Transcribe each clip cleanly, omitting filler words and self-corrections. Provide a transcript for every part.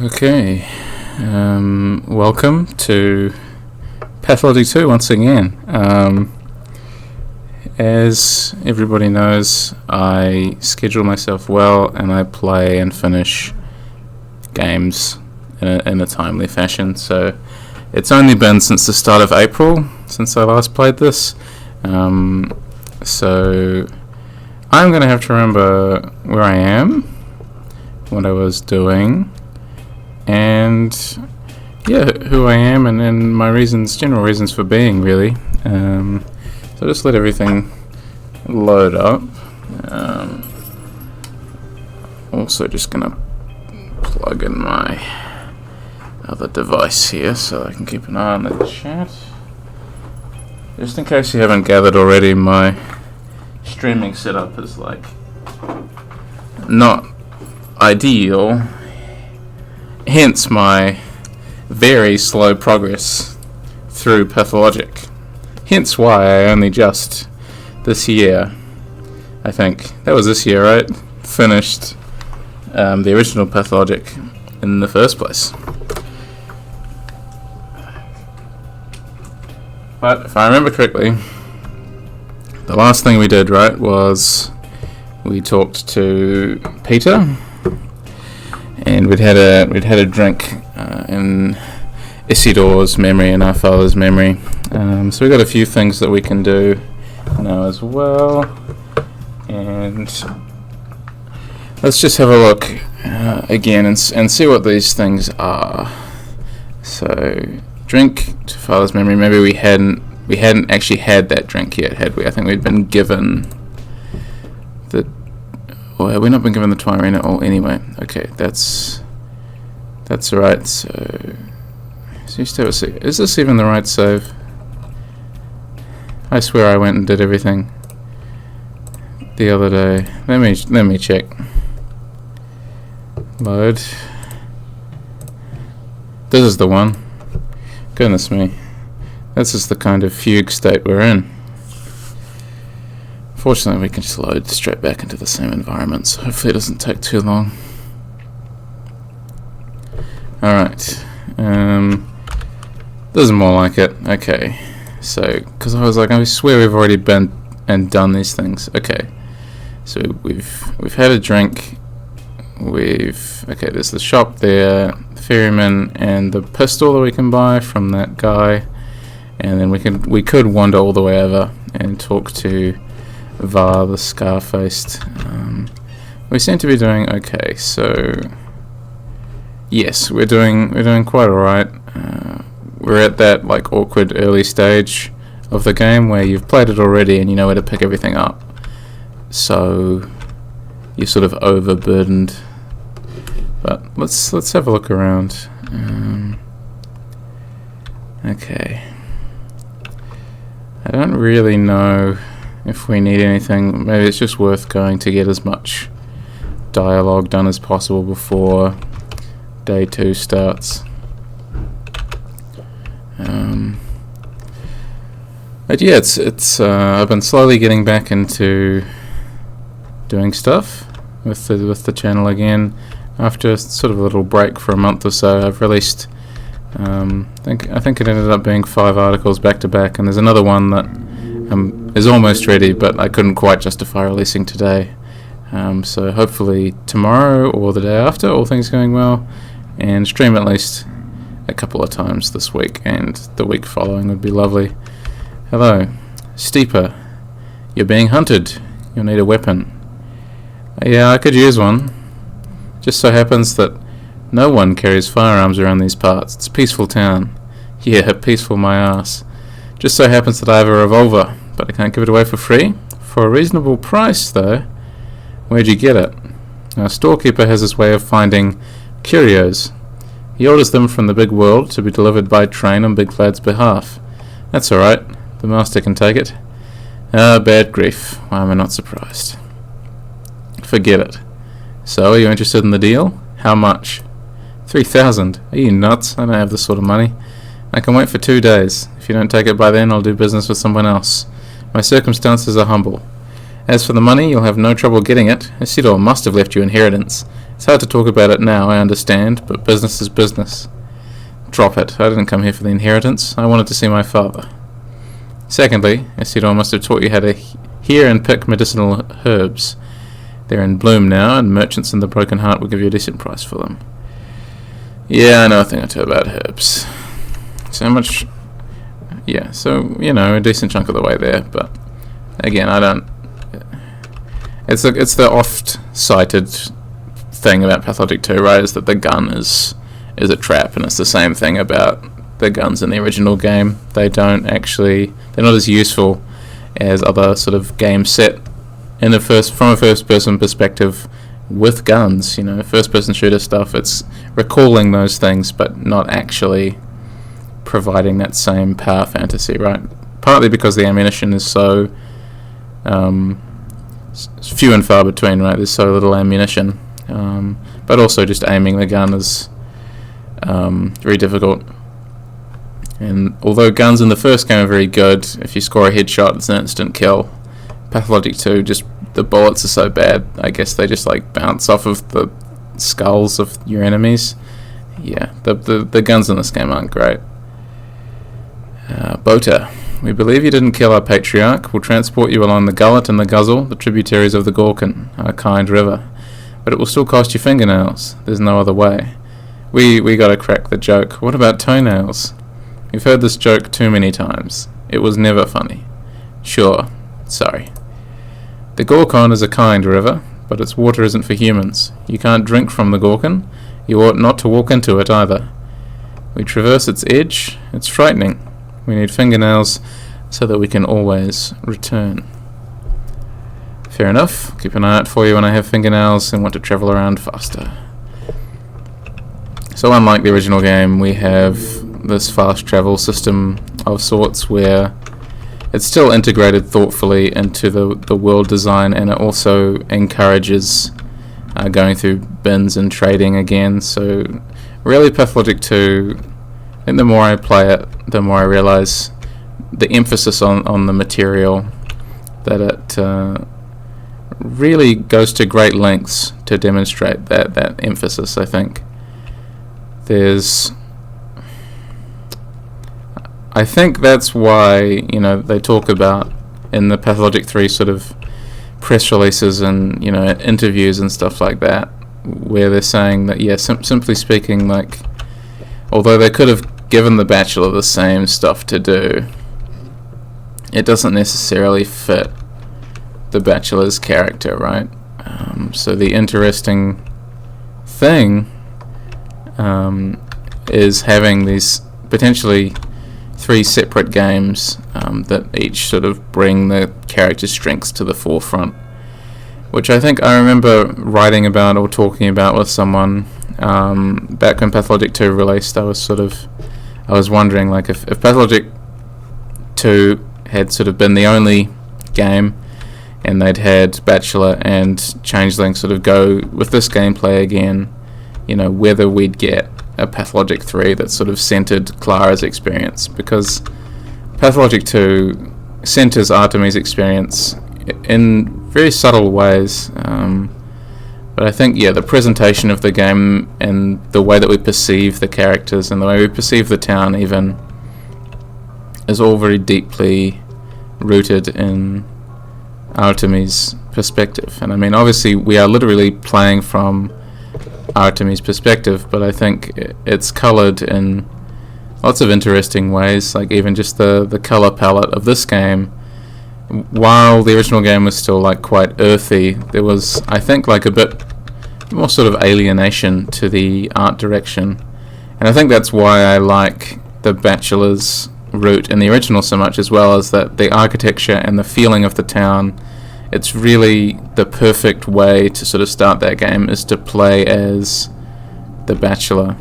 Okay, welcome to Pathologic 2 once again. As everybody knows, I schedule myself well and I play and finish games in a timely fashion. So it's only been since the start of April since I last played this. So I'm going to have to remember where I am, what I was doing, and who I am, and then my general reasons for being, really. So just let everything load up. Also just gonna plug in my other device here so I can keep an eye on the chat. Just in case you haven't gathered already, my streaming setup is not ideal. Hence my very slow progress through Pathologic. Hence why I only just this year, I think, that was this year, right? Finished the original Pathologic in the first place. But if I remember correctly, the last thing we did, right, was we talked to Peter. And we'd had a drink in Issidor's memory and our father's memory. So we got a few things that we can do now as well. And let's just have a look again and see what these things are. So drink to father's memory. Maybe we hadn't actually had that drink yet, had we? I think we'd been given the. Well, have we not been given the Twirena? Oh, anyway. Okay, that's right. So you still have a save. Is this even the right save? I swear I went and did everything the other day. Let me check. Load. This is the one. Goodness me. This is the kind of fugue state we're in. Fortunately, we can just load straight back into the same environment, so hopefully it doesn't take too long. Alright. This is more like it. Okay. So, because I was like, I swear we've already been and done these things. Okay. So, we've had a drink. Okay, there's the shop there, the ferryman, and the pistol that we can buy from that guy. And then we could wander all the way over and talk to Var, the scar-faced. We seem to be doing okay, so yes, we're doing quite alright. We're at that awkward early stage of the game where you've played it already and you know where to pick everything up, so you're sort of overburdened. But let's have a look around. Okay, I don't really know if we need anything. Maybe it's just worth going to get as much dialogue done as possible before day 2 starts. But yeah, it's I've been slowly getting back into doing stuff with the channel again. After sort of a little break for a month or so, I've released I think it ended up being 5 articles back to back, and there's another one that is almost ready, but I couldn't quite justify releasing today. So hopefully tomorrow or the day after, all things going well, and stream at least a couple of times this week, and the week following would be lovely. Hello, Steeper. You're being hunted. You'll need a weapon. Yeah, I could use one. Just so happens that no one carries firearms around these parts. It's a peaceful town. Yeah, peaceful my ass. Just so happens that I have a revolver, but I can't give it away for free. For a reasonable price, though. Where'd you get it? Our storekeeper has his way of finding curios. He orders them from the big world to be delivered by train on Big Lad's behalf. That's alright. The master can take it. Ah, bad grief. Why am I not surprised? Forget it. So, are you interested in the deal? How much? 3,000. Are you nuts? I don't have this sort of money. I can wait for 2 days. If you don't take it by then, I'll do business with someone else. My circumstances are humble. As for the money, you'll have no trouble getting it. Isidore must have left you inheritance. It's hard to talk about it now, I understand, but business is business. Drop it. I didn't come here for the inheritance. I wanted to see my father. Secondly, Isidore must have taught you how to hear and pick medicinal herbs. They're in bloom now, and merchants in the Broken Heart will give you a decent price for them. Yeah, I know a thing or two about herbs. So much... Yeah, so, a decent chunk of the way there, but... Again, I don't... It's the oft-cited thing about Pathologic 2, right, is that the gun is a trap, and it's the same thing about the guns in the original game. They're not as useful as other sort of games set from a first-person perspective with guns. First-person shooter stuff. It's recalling those things, but not actually providing that same power fantasy, right? Partly because the ammunition is so few and far between, right? There's so little ammunition, but also just aiming the gun is very difficult. And although guns in the first game are very good, if you score a headshot, it's an instant kill. Pathologic 2, just the bullets are so bad. I guess they just bounce off of the skulls of your enemies. Yeah, the guns in this game aren't great. Bota, we believe you didn't kill our patriarch. We'll transport you along the Gullet and the Guzzle, the tributaries of the Gorkin, our kind river. But it will still cost you fingernails. There's no other way. We gotta crack the joke. What about toenails? We've heard this joke too many times. It was never funny. Sure. Sorry. The Gorkon is a kind river, but its water isn't for humans. You can't drink from the Gorkin. You ought not to walk into it either. We traverse its edge. It's frightening. We need fingernails so that we can always return. Fair enough. Keep an eye out for you when I have fingernails and want to travel around faster. So unlike the original game, we have this fast travel system of sorts where it's still integrated thoughtfully into the world design, and it also encourages going through bins and trading again. So really Pathologic 2, I think the more I play it, the more I realise the emphasis on the material, that it really goes to great lengths to demonstrate that emphasis. I think I think that's why, they talk about in the Pathologic 3 sort of press releases and, interviews and stuff like that, where they're saying that, simply speaking, although they could have given the Bachelor the same stuff to do, it doesn't necessarily fit the Bachelor's character, right? So the interesting thing is having these potentially 3 separate games that each sort of bring the character's strengths to the forefront, which I think I remember writing about or talking about with someone back when Pathologic 2 released. I was wondering if Pathologic 2 had sort of been the only game and they'd had Bachelor and Changeling sort of go with this gameplay again, whether we'd get a Pathologic 3 that sort of centered Clara's experience, because Pathologic 2 centers Artemis' experience in very subtle ways, but I think the presentation of the game and the way that we perceive the characters and the way we perceive the town even is all very deeply rooted in Artemis' perspective. And I mean, obviously we are literally playing from Artemis' perspective, but I think it's coloured in lots of interesting ways, even just the colour palette of this game. While the original game was still quite earthy, there was, I think, a bit more sort of alienation to the art direction, and I think that's why I like the Bachelor's route in the original so much, as well as that the architecture and the feeling of the town. It's really the perfect way to sort of start that game is to play as the Bachelor.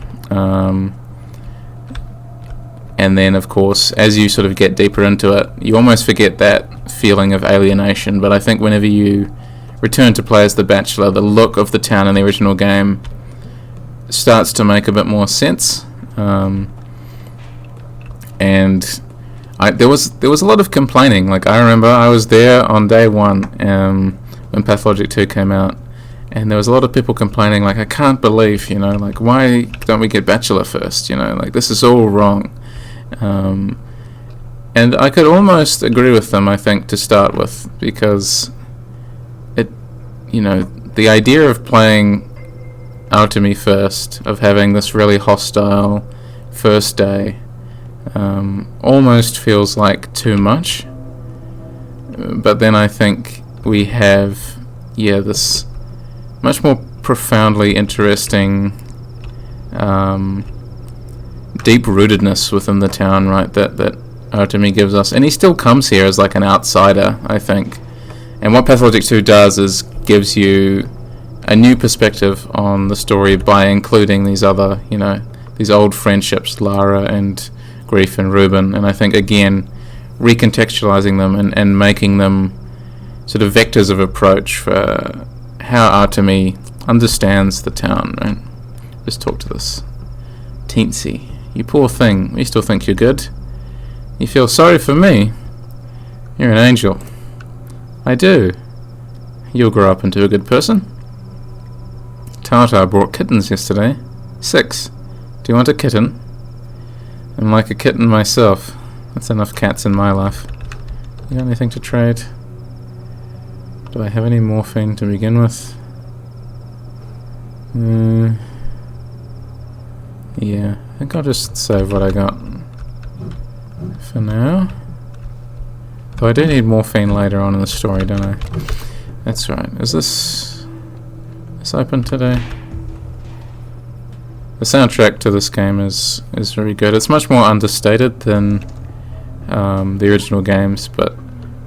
And then, of course, as you sort of get deeper into it, you almost forget that feeling of alienation. But I think whenever you return to play as the Bachelor, the look of the town in the original game starts to make a bit more sense. And there was a lot of complaining. I remember I was there on day one when Pathologic 2 came out, And there was a lot of people complaining, like, I can't believe, like, why don't we get Bachelor first, like, this is all wrong. And I could almost agree with them, I think, to start with, because the idea of playing Artemi first, of having this really hostile first day, almost feels like too much. But then I think we have, this much more profoundly interesting deep-rootedness within the town, right, that Artemi gives us. And he still comes here as like an outsider, I think. And what Pathologic 2 does is gives you a new perspective on the story by including these other, these old friendships, Lara and Grief and Ruben. And I think, again, recontextualizing them and making them sort of vectors of approach for how Artemi understands the town, right? Just talk to this teensy. You poor thing. We still think you're good. You feel sorry for me? You're an angel. I do. You'll grow up into a good person. Tata brought kittens yesterday. 6. Do you want a kitten? I'm like a kitten myself. That's enough cats in my life. You got anything to trade? Do I have any morphine to begin with? Yeah, I think I'll just save what I got for now. Though I do need morphine later on in the story, don't I? That's right. Is this open today? The soundtrack to this game is very good. It's much more understated than the original games, but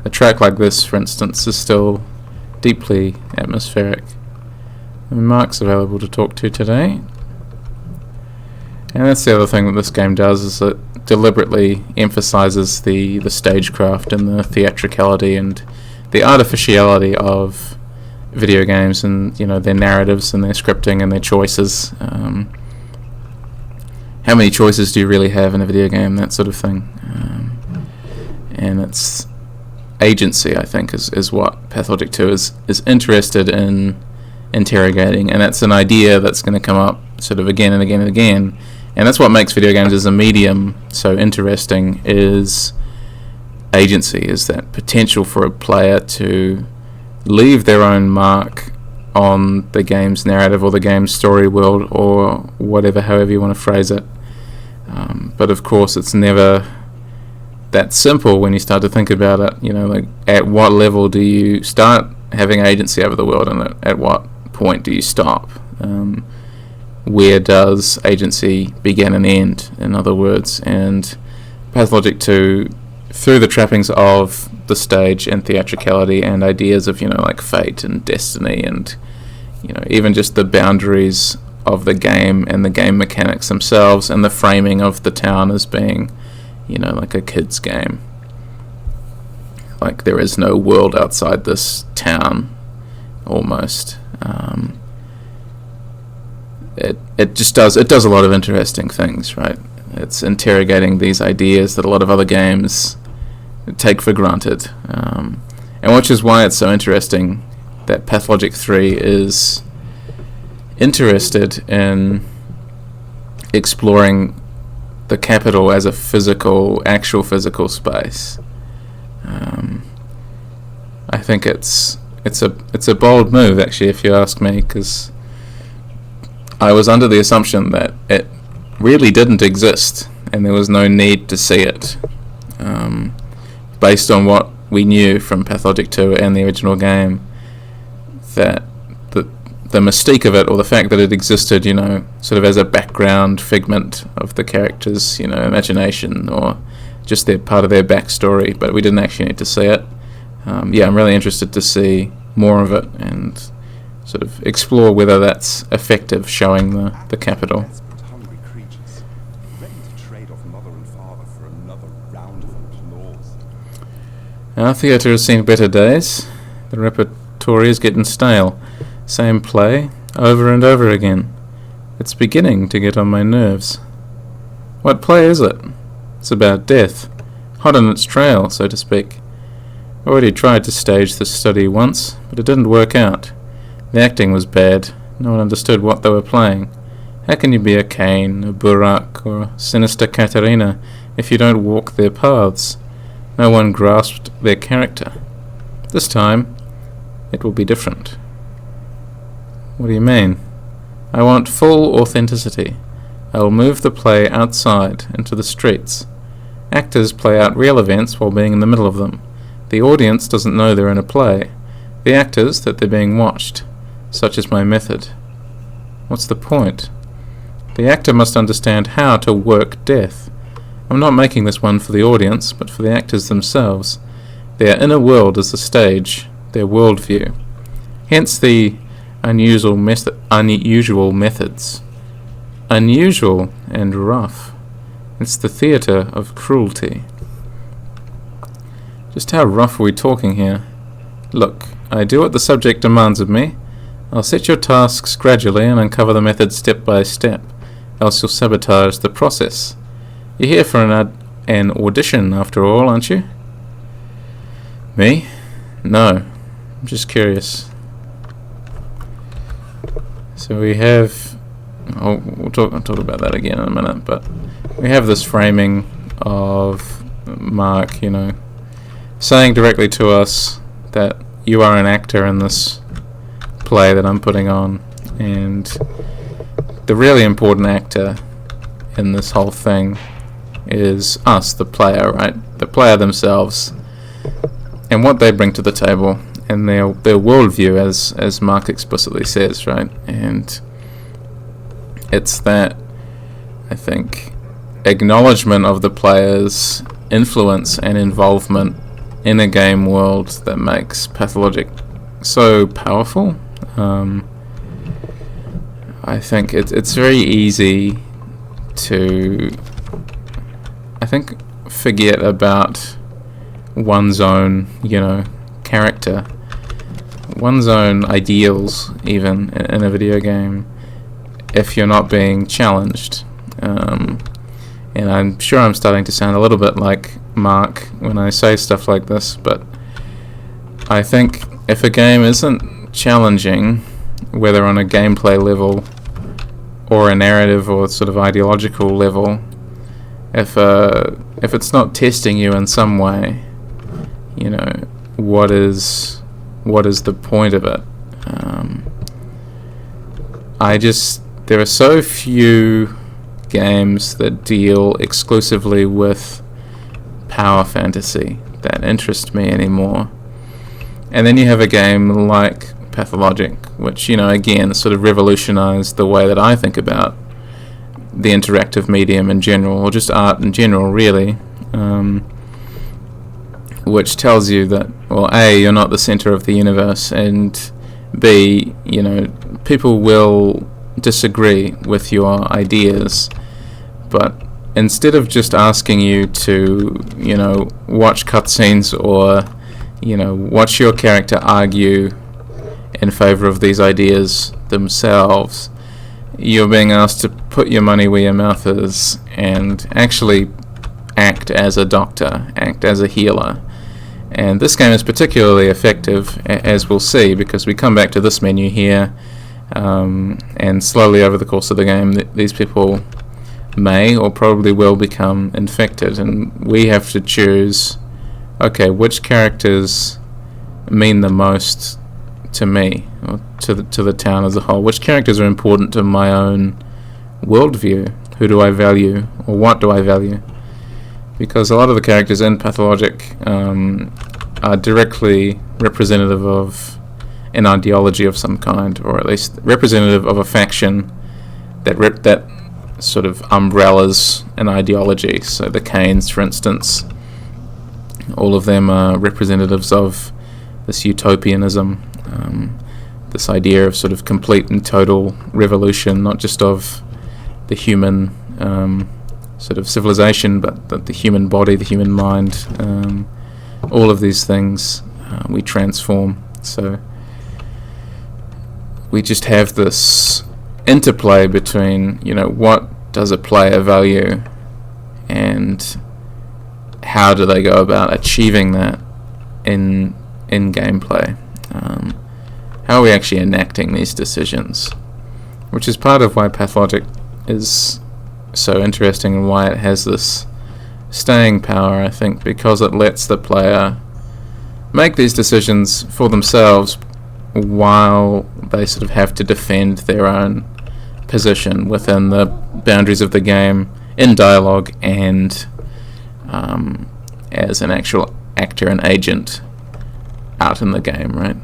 a track like this, for instance, is still deeply atmospheric. And Mark's available to talk to today. And that's the other thing that this game does, is it deliberately emphasizes the stagecraft and the theatricality and the artificiality of video games and their narratives and their scripting and their choices. How many choices do you really have in a video game? That sort of thing. And it's agency, I think, is what Pathologic 2 is interested in interrogating, and that's an idea that's going to come up sort of again and again and again. And that's what makes video games as a medium so interesting, is agency, is that potential for a player to leave their own mark on the game's narrative or the game's story world or whatever, however you want to phrase it. But of course it's never that simple when you start to think about it. Like, at what level do you start having agency over the world, and at what point do you stop? Where does agency begin and end, in other words? And Pathologic 2, through the trappings of the stage and theatricality and ideas of like fate and destiny and even just the boundaries of the game and the game mechanics themselves and the framing of the town as being like a kid's game, like there is no world outside this town almost. It does a lot of interesting things, right? It's interrogating these ideas that a lot of other games take for granted, and which is why it's so interesting that Pathologic 3 is interested in exploring the capital as a actual physical space. I think it's a bold move, actually, if you ask me, because I was under the assumption that it really didn't exist and there was no need to see it, based on what we knew from Pathologic 2 and the original game, that the mystique of it, or the fact that it existed, sort of as a background figment of the characters', imagination, or just their part of their backstory, but we didn't actually need to see it. I'm really interested to see more of it and sort of explore whether that's effective, showing the capital. Our theatre has seen better days. The repertory is getting stale. Same play, over and over again. It's beginning to get on my nerves. What play is it? It's about death, hot on its trail, so to speak. I already tried to stage this study once, but it didn't work out. The acting was bad. No one understood what they were playing. How can you be a Cain, a Burak, or a sinister Katerina if you don't walk their paths? No one grasped their character. This time, it will be different. What do you mean? I want full authenticity. I will move the play outside, into the streets. Actors play out real events while being in the middle of them. The audience doesn't know they're in a play. The actors that they're being watched. Such is my method. What's the point? The actor must understand how to work death. I'm not making this one for the audience, but for the actors themselves. Their inner world is the stage, their worldview. Hence the unusual methods. Unusual and rough. It's the theatre of cruelty. Just how rough are we talking here? Look, I do what the subject demands of me. I'll set your tasks gradually and uncover the method step by step, else you'll sabotage the process. You're here for an audition, after all, aren't you? Me? No. I'm just curious. So we have... I'll talk about that again in a minute, but we have this framing of Mark, saying directly to us that you are an actor in this play that I'm putting on, and the really important actor in this whole thing is us, the player, right? The player themselves, and what they bring to the table, and their worldview, as Mark explicitly says, right? And it's that, I think, acknowledgement of the player's influence and involvement in a game world that makes Pathologic so powerful. I think it's very easy to, I think, forget about one's own, character, one's own ideals, even in a video game, if you're not being challenged. And I'm sure I'm starting to sound a little bit like Mark when I say stuff like this, but I think if a game isn't challenging, whether on a gameplay level or a narrative or sort of ideological level, if it's not testing you in some way, what is the point of it? There are so few games that deal exclusively with power fantasy that interest me anymore. And then you have a game like Pathologic, which, again, sort of revolutionized the way that I think about the interactive medium in general, or just art in general, really, which tells you that, well, A, you're not the center of the universe, and B, people will disagree with your ideas, but instead of just asking you to, watch cutscenes or, watch your character argue in favor of these ideas themselves, you're being asked to put your money where your mouth is and actually act as a doctor, act as a healer. And this game is particularly effective, as we'll see, because we come back to this menu here, and slowly over the course of the game, these people may or probably will become infected, and we have to choose, okay, which characters mean the most to me, or to the town as a whole? Which characters are important to my own worldview? Who do I value, or what do I value? Because a lot of the characters in Pathologic are directly representative of an ideology of some kind, or at least representative of a faction that sort of umbrellas an ideology. So the Cains, for instance, all of them are representatives of this utopianism, this idea of sort of complete and total revolution, not just of the human sort of civilization, but the human body, the human mind, all of these things we transform. So we just have this interplay between, what does a player value and how do they go about achieving that in gameplay. how are we actually enacting these decisions? Which is part of why Pathologic is so interesting and why it has this staying power, I think, because it lets the player make these decisions for themselves while they sort of have to defend their own position within the boundaries of the game in dialogue and as an actual actor and agent out in the game, right?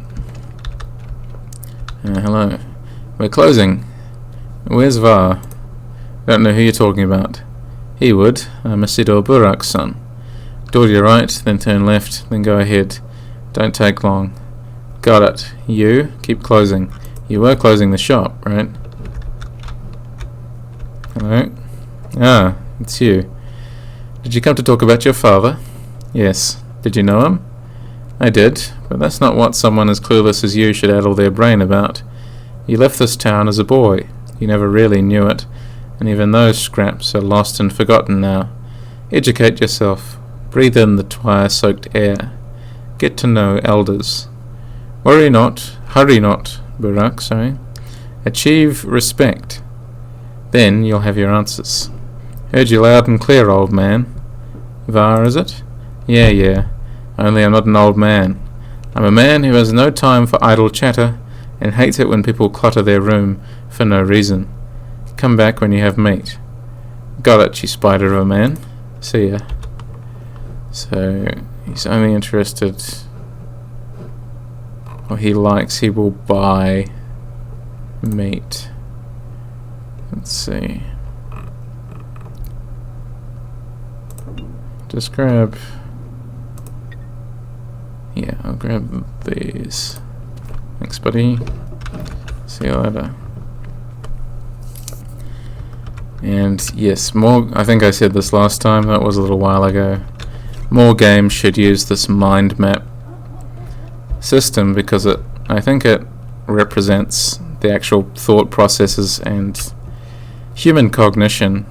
Hello. We're closing. Where's Var? Don't know who you're talking about. He would. Isidore Burak's son. Door to your right, then turn left, then go ahead. Don't take long. Got it. You? Keep closing. You were closing the shop, right? Hello? Ah, it's you. Did you come to talk about your father? Yes. Did you know him? I did, but that's not what someone as clueless as you should addle their brain about. You left this town as a boy. You never really knew it, and even those scraps are lost and forgotten now. Educate yourself. Breathe in the twilight-soaked air. Get to know elders. Hurry not, Burak, sorry. Achieve respect. Then you'll have your answers. Heard you loud and clear, old man. Var, is it? Yeah. Only I'm not an old man. I'm a man who has no time for idle chatter and hates it when people clutter their room for no reason. Come back when you have meat. Got it, you spider of a man. See ya. So, he's only interested, or he will buy meat. Let's see. Just grab... Yeah, I'll grab these. Thanks, buddy. See you later. And yes, more... I think I said this last time, that was a little while ago. More games should use this mind map system because I think it represents the actual thought processes and human cognition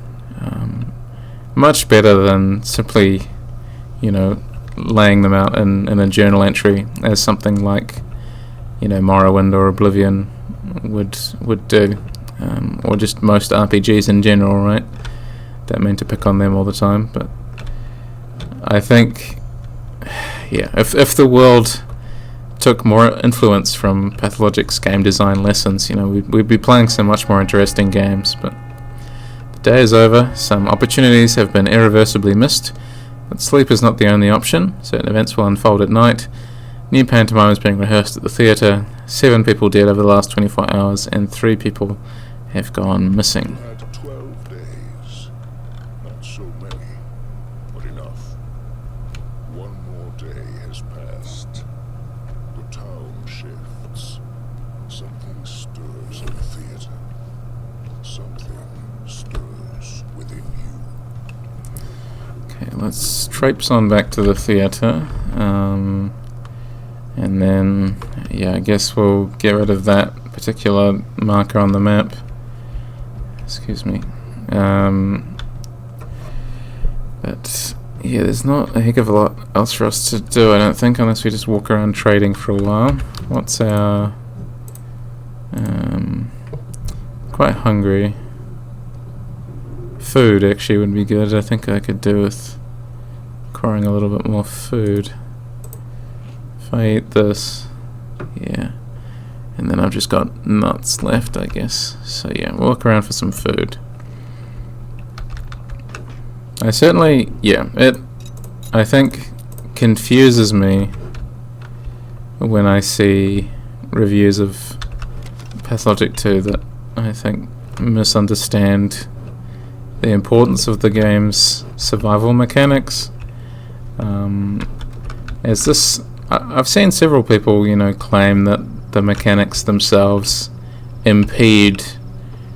much better than simply, laying them out in a journal entry as something like, Morrowind or Oblivion would do, or just most RPGs in general, right? Don't mean to pick on them all the time, but I think, if the world took more influence from Pathologic's game design lessons, we'd be playing some much more interesting games, but the day is over. Some opportunities have been irreversibly missed, but sleep is not the only option. Certain events will unfold at night. New pantomime is being rehearsed at the theatre. 7 people dead over the last 24 hours, and 3 people have gone missing. You had 12 days. Not so many, but enough. One more day has passed. The town shifts. Something stirs in the theatre. Something stirs within you. Okay, let's traipse on back to the theatre. And then, I guess we'll get rid of that particular marker on the map. Excuse me. But, there's not a heck of a lot else for us to do, I don't think, unless we just walk around trading for a while. What's our... quite hungry. Food, actually, would be good. I think I could do with acquiring a little bit more food. If I eat this, and then I've just got nuts left, I guess. So we'll look around for some food. I certainly, it, I think, confuses me when I see reviews of Pathologic 2 that I think misunderstand the importance of the game's survival mechanics. As this... I've seen several people, claim that the mechanics themselves impede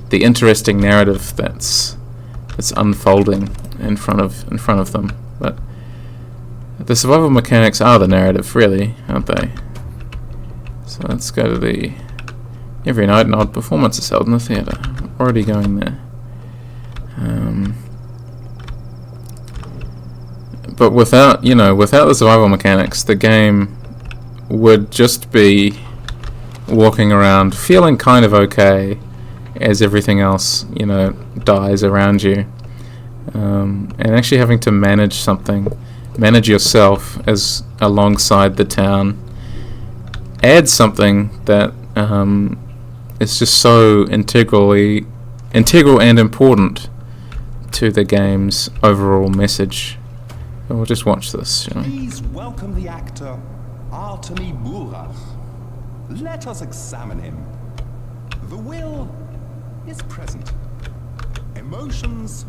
the interesting narrative that's unfolding in front of them. But the survival mechanics are the narrative, really, aren't they? So let's go to the every night an odd performance is held in the theatre. Already going there. But without the survival mechanics, the game would just be walking around feeling kind of okay as everything else, dies around you. And actually having to manage yourself as alongside the town, adds something that is just so integral and important to the game's overall message. And we'll just watch this. Please welcome the actor Artemi Burach. Let us examine him. The will is present. Emotions,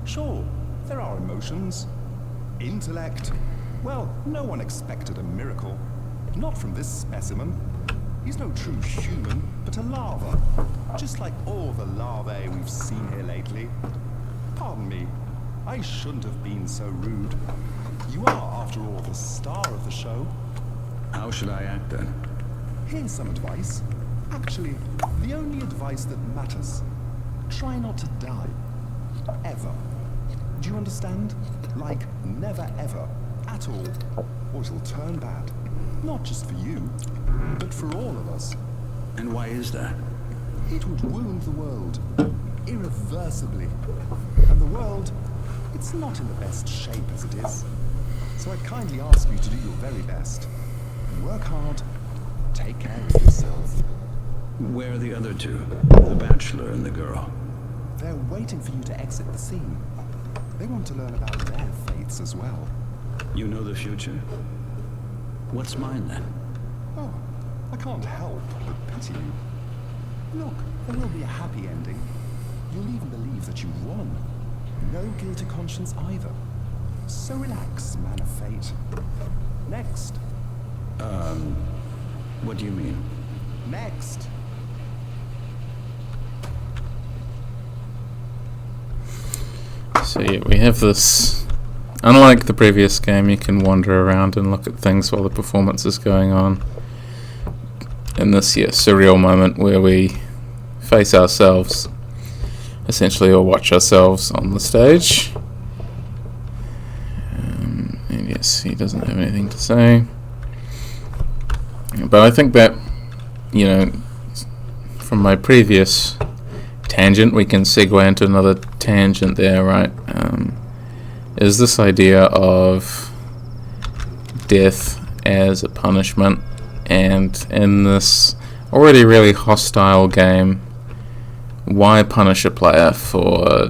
sure, there are emotions. Intellect, well, no one expected a miracle. Not from this specimen. He's no true human, but a larva. Just like all the larvae we've seen here lately. Pardon me, I shouldn't have been so rude. You are, after all, the star of the show. How should I act then? Here's some advice. Actually, the only advice that matters. Try not to die. Ever. Do you understand? Like, never ever. At all. Or it'll turn bad. Not just for you, but for all of us. And why is that? It would wound the world. Irreversibly. And the world, it's not in the best shape as it is. So I'd kindly ask you to do your very best. Work hard. Take care of yourself. Where are the other two? The bachelor and the girl. They're waiting for you to exit the scene. They want to learn about their fates as well. You know the future? What's mine then? Oh, I can't help but pity you. Look, there will be a happy ending. You'll even believe that you won. No guilty conscience either. So relax, man of fate. Next. What do you mean? Next. So yeah, we have this. Unlike the previous game, you can wander around and look at things while the performance is going on. In this surreal moment where we face ourselves, essentially, or watch ourselves on the stage. And yes, he doesn't have anything to say. But I think that, from my previous tangent, we can segue into another tangent there, right? Is this idea of death as a punishment, and in this already really hostile game, why punish a player for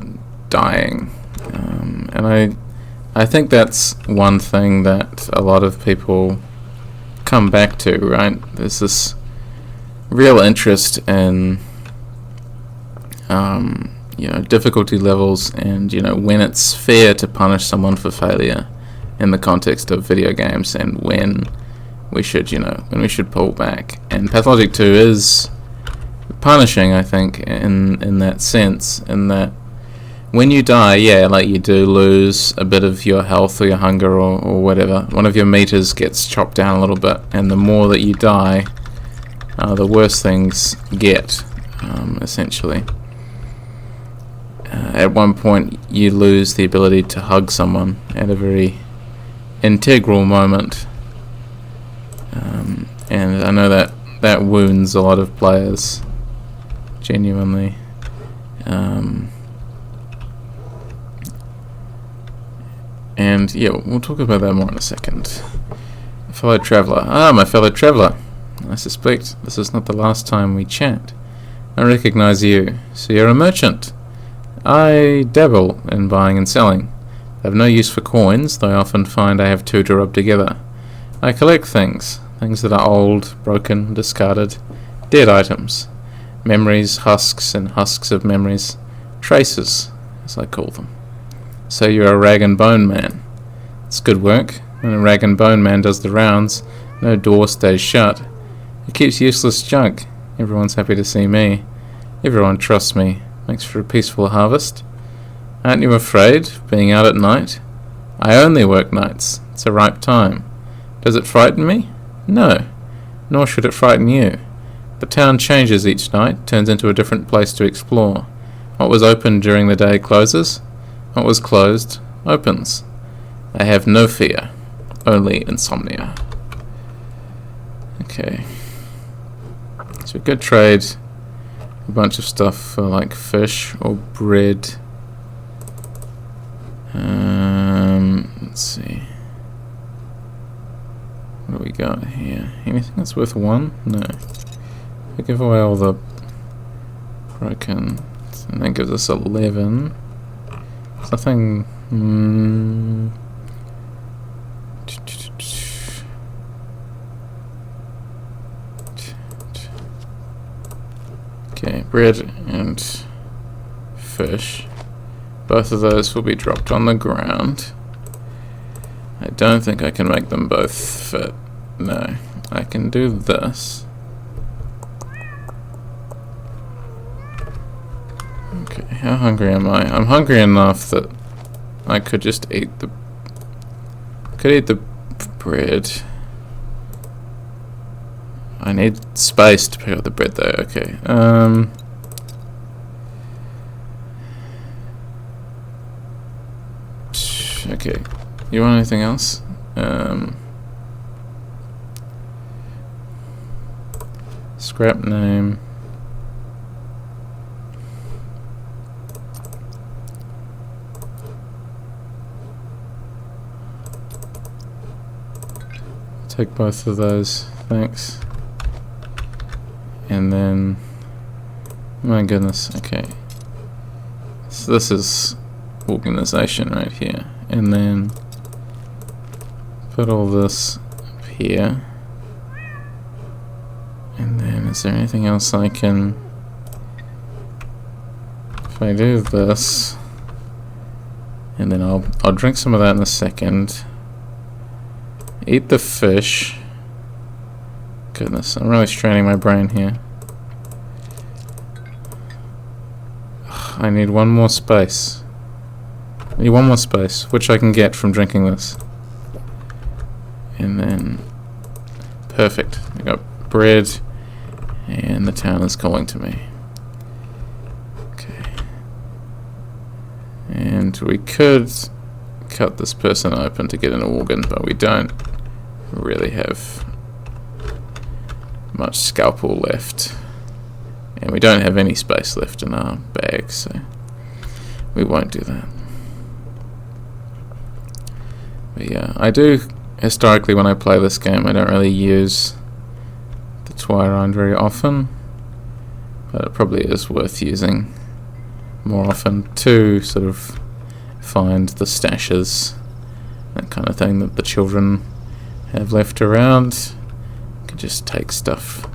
dying? And I think that's one thing that a lot of people come back to, right? There's this real interest in difficulty levels, and when it's fair to punish someone for failure in the context of video games, and when we should pull back. And Pathologic 2 is punishing, I think, in that sense, in that when you die, you do lose a bit of your health or your hunger or whatever. One of your meters gets chopped down a little bit, and the more that you die, the worse things get, essentially. At one point, you lose the ability to hug someone at a very integral moment. And I know that wounds a lot of players, genuinely. And we'll talk about that more in a second. Fellow traveller. My fellow traveller. I suspect this is not the last time we chat. I recognise you. So you're a merchant. I dabble in buying and selling. I have no use for coins, though I often find I have two to rub together. I collect things that are old, broken, discarded, dead items. Memories, husks and husks of memories. Traces, as I call them. So you're a rag and bone man. It's good work. When a rag and bone man does the rounds, no door stays shut. It keeps useless junk. Everyone's happy to see me. Everyone trusts me. Makes for a peaceful harvest. Aren't you afraid of being out at night? I only work nights. It's a ripe time. Does it frighten me? No. Nor should it frighten you. The town changes each night, turns into a different place to explore. What was open during the day closes. What was closed opens. I have no fear, only insomnia. Okay. So we could trade a bunch of stuff for like fish or bread. Let's see. What do we got here? Anything that's worth 1? No. We give away all the broken, and that gives us 11. Nothing. Okay, bread and fish. Both of those will be dropped on the ground. I don't think I can make them both fit. No, I can do this. Okay, how hungry am I? I'm hungry enough that I could just eat the... could eat the bread. I need space to pick up the bread though, okay. Okay, you want anything else? Scrap name. Take both of those, thanks. And then, my goodness, okay. So this is organization right here. And then put all this up here. And then is there anything else I can... if I do this, and then I'll drink some of that in a second. Eat the fish. Goodness, I'm really straining my brain here. Ugh, I need one more space. I need one more space, which I can get from drinking this. And then... perfect. I got bread, and the town is calling to me. Okay. And we could cut this person open to get an organ, but we don't really have much scalpel left, and we don't have any space left in our bag, so we won't do that. But yeah, I do historically when I play this game, I don't really use the Twyrine very often, but it probably is worth using more often to sort of find the stashes, that kind of thing that the children have left around. You can just take stuff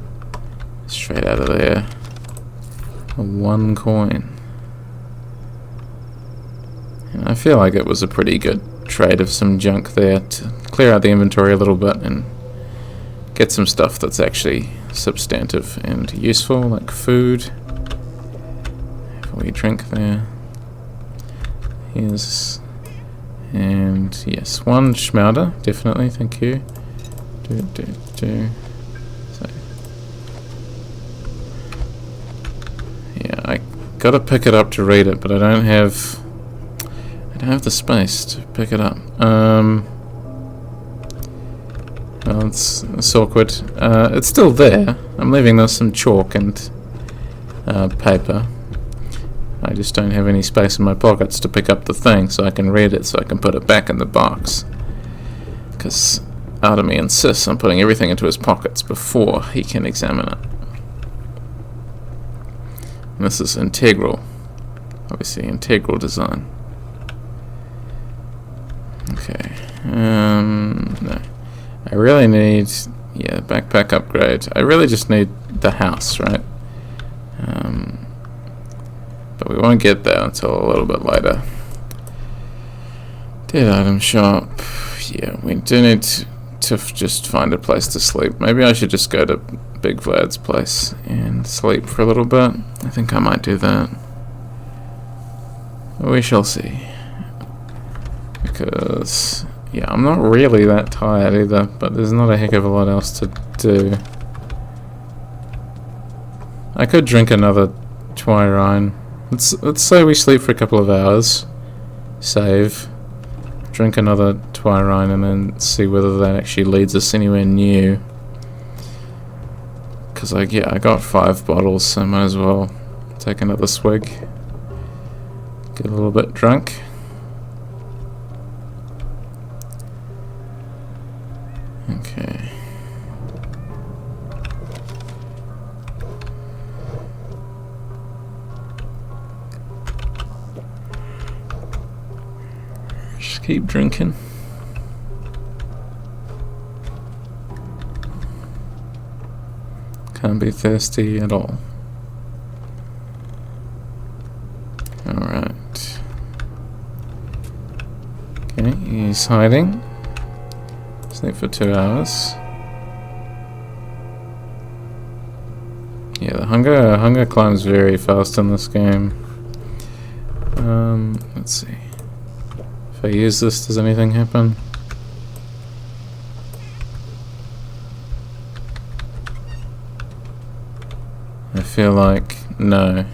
straight out of there. 1 coin. And I feel like it was a pretty good trade of some junk there to clear out the inventory a little bit and get some stuff that's actually substantive and useful, like food. Have we drink there? Here's... and yes, 1 schmouder, definitely, thank you. So, yeah, I gotta pick it up to read it, but I don't have the space to pick it up. Well, it's awkward. It's still there. I'm leaving there some chalk and paper. I just don't have any space in my pockets to pick up the thing so I can read it, so I can put it back in the box. Because Artemy insists on putting everything into his pockets before he can examine it. And this is integral. Obviously, integral design. Okay. No. I really need... yeah, backpack upgrade. I really just need the house, right? But we won't get there until a little bit later. Dead item shop. Yeah, we do need to just find a place to sleep. Maybe I should just go to Big Vlad's place and sleep for a little bit. I think I might do that. We shall see. Because, yeah, I'm not really that tired either, but there's not a heck of a lot else to do. I could drink another Twyrine. Let's say we sleep for a couple of hours, save, drink another Twyrine, and then see whether that actually leads us anywhere new. Because I got 5 bottles, so might as well take another swig. Get a little bit drunk. Okay. Just keep drinking. Can't be thirsty at all. Alright. Okay, he's hiding. Sleep for 2 hours. Yeah, the hunger climbs very fast in this game. Let's see. If I use this, does anything happen? I feel like no.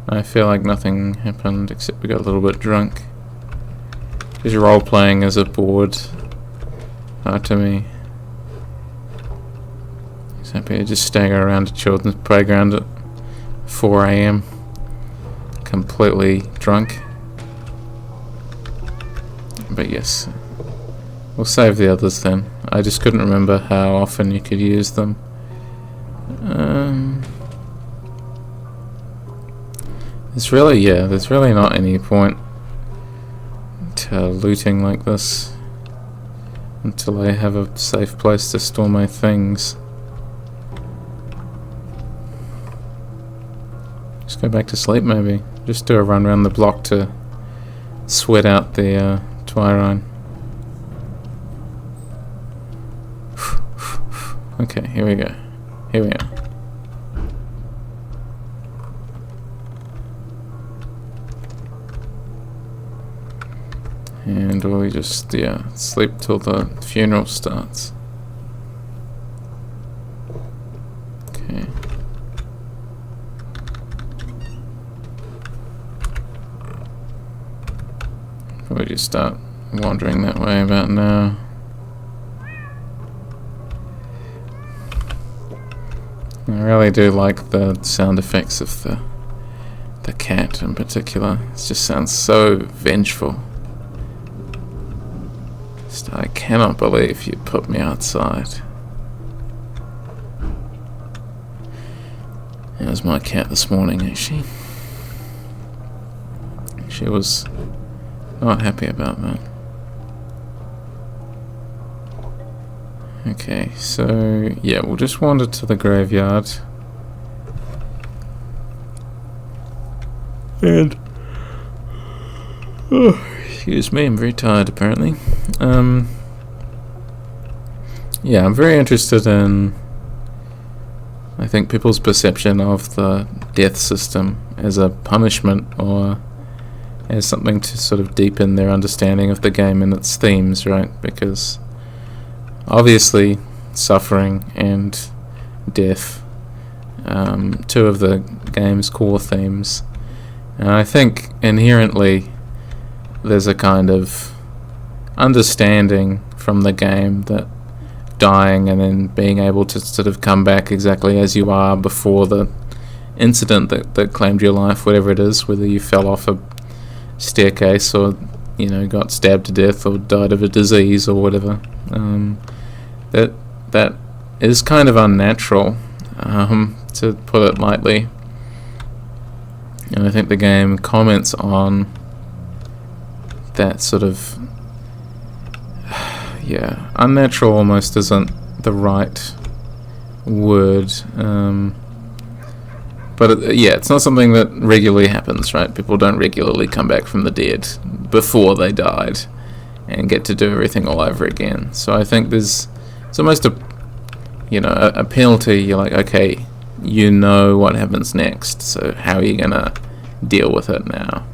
I feel like nothing happened except we got a little bit drunk. Just role playing as a bored to me. He's happy to just stagger around a children's playground at 4 AM, completely drunk. But yes, we'll save the others then. I just couldn't remember how often you could use them. There's really not any point to looting like this until I have a safe place to store my things. Just go back to sleep maybe. Just do a run around the block to sweat out the Twyrine. Okay, here we go. Here we are. And we'll just, sleep till the funeral starts. Okay. Probably just start wandering that way about now. I really do like the sound effects of the cat in particular. It just sounds so vengeful. I cannot believe you put me outside. It was my cat this morning, actually. She was not happy about that. Okay, so yeah, we'll just wander to the graveyard. And excuse me, I'm very tired apparently. Yeah, I'm very interested in, I think, people's perception of the death system as a punishment or as something to sort of deepen their understanding of the game and its themes, right? Because obviously suffering and death, 2 of the game's core themes. And I think inherently there's a kind of understanding from the game that dying and then being able to sort of come back exactly as you are before the incident that claimed your life, whatever it is, whether you fell off a staircase or got stabbed to death or died of a disease or whatever, that is kind of unnatural, to put it lightly. And I think the game comments on that sort of, unnatural almost isn't the right word, but it's not something that regularly happens, right? People don't regularly come back from the dead before they died and get to do everything all over again. So I think it's almost a penalty. You're like, okay, you know what happens next, so how are you gonna deal with it now?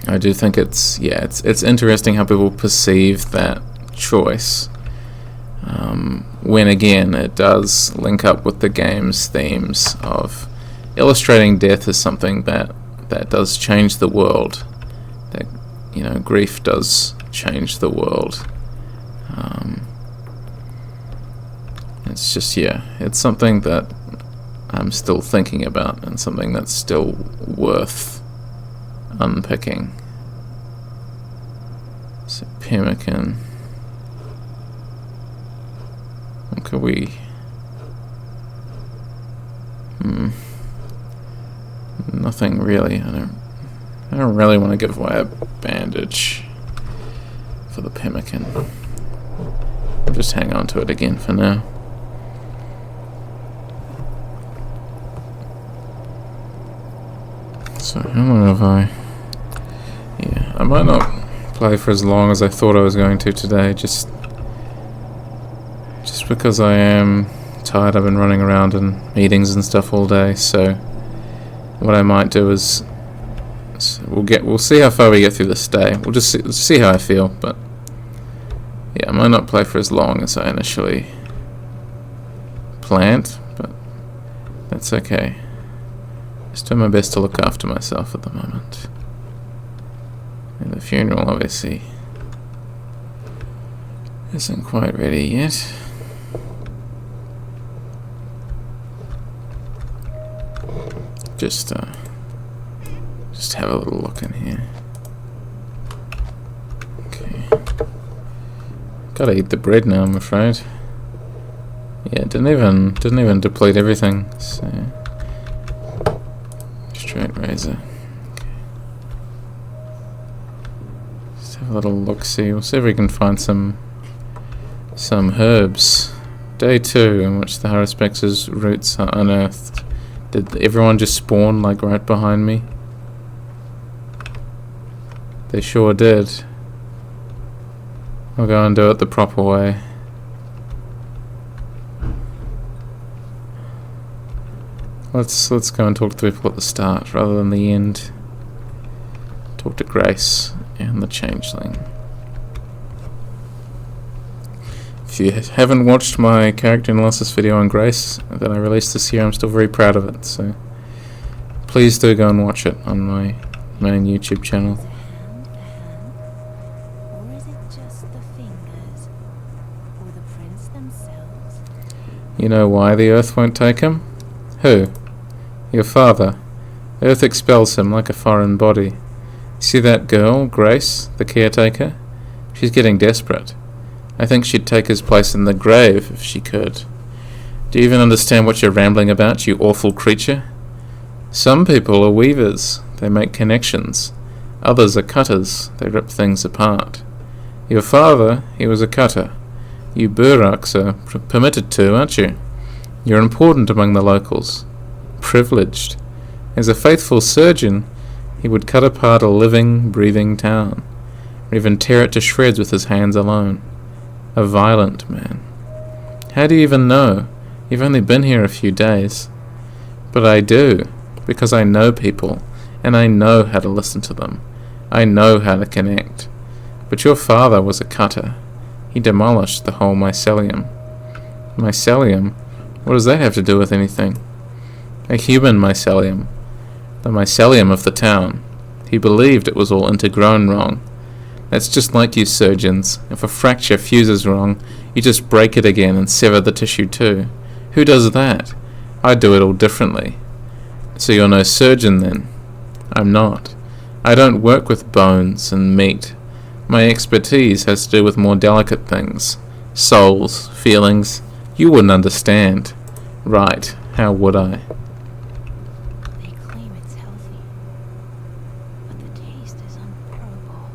I do think it's interesting how people perceive that choice, when again it does link up with the game's themes of illustrating death as something that does change the world, that grief does change the world, It's just, yeah, it's something that I'm still thinking about, and something that's still worth unpicking. So pemmican. What could we... Nothing really. I don't really want to give away a bandage for the pemmican. I'll just hang on to it again for now. So how long have I... Yeah, I might not play for as long as I thought I was going to today, just because I am tired. I've been running around in meetings and stuff all day, so what I might do is we'll see how far we get through this day. We'll just see how I feel, but yeah, I might not play for as long as I initially planned, but that's okay. Just doing my best to look after myself at the moment. And the funeral obviously isn't quite ready yet. Just have a little look in here. Okay. Gotta eat the bread now, I'm afraid. Yeah, didn't even deplete everything. So straight razor. Okay. Just have a little look. See, we'll see if we can find some herbs. Day 2, in which the Haruspex' roots are unearthed. Did everyone just spawn like right behind me? They sure did. I'll go and do it the proper way. Let's go and talk to people at the start rather than the end. Talk to Grace and the Changeling. If you haven't watched my character analysis video on Grace that I released this year, I'm still very proud of it, so please do go and watch it on my main YouTube channel. Or is it just the fingers? Or the prints themselves? You know why the Earth won't take him? Who? Your father. Earth expels him like a foreign body. See that girl, Grace, the caretaker? She's getting desperate. I think she'd take his place in the grave if she could. Do you even understand what you're rambling about, you awful creature? Some people are weavers. They make connections. Others are cutters. They rip things apart. Your father, he was a cutter. You Buraks are permitted to, aren't you? You're important among the locals. Privileged. As a faithful surgeon, he would cut apart a living, breathing town, or even tear it to shreds with his hands alone. A violent man. How do you even know? You've only been here a few days. But I do, because I know people, and I know how to listen to them. I know how to connect. But your father was a cutter. He demolished the whole mycelium. Mycelium? What does that have to do with anything? A human mycelium. The mycelium of the town. He believed it was all intergrown wrong. That's just like you surgeons. If a fracture fuses wrong, you just break it again and sever the tissue too. Who does that? I do it all differently. So you're no surgeon then? I'm not. I don't work with bones and meat. My expertise has to do with more delicate things. Souls, feelings. You wouldn't understand. Right, how would I? They claim it's healthy, but the taste is unbearable.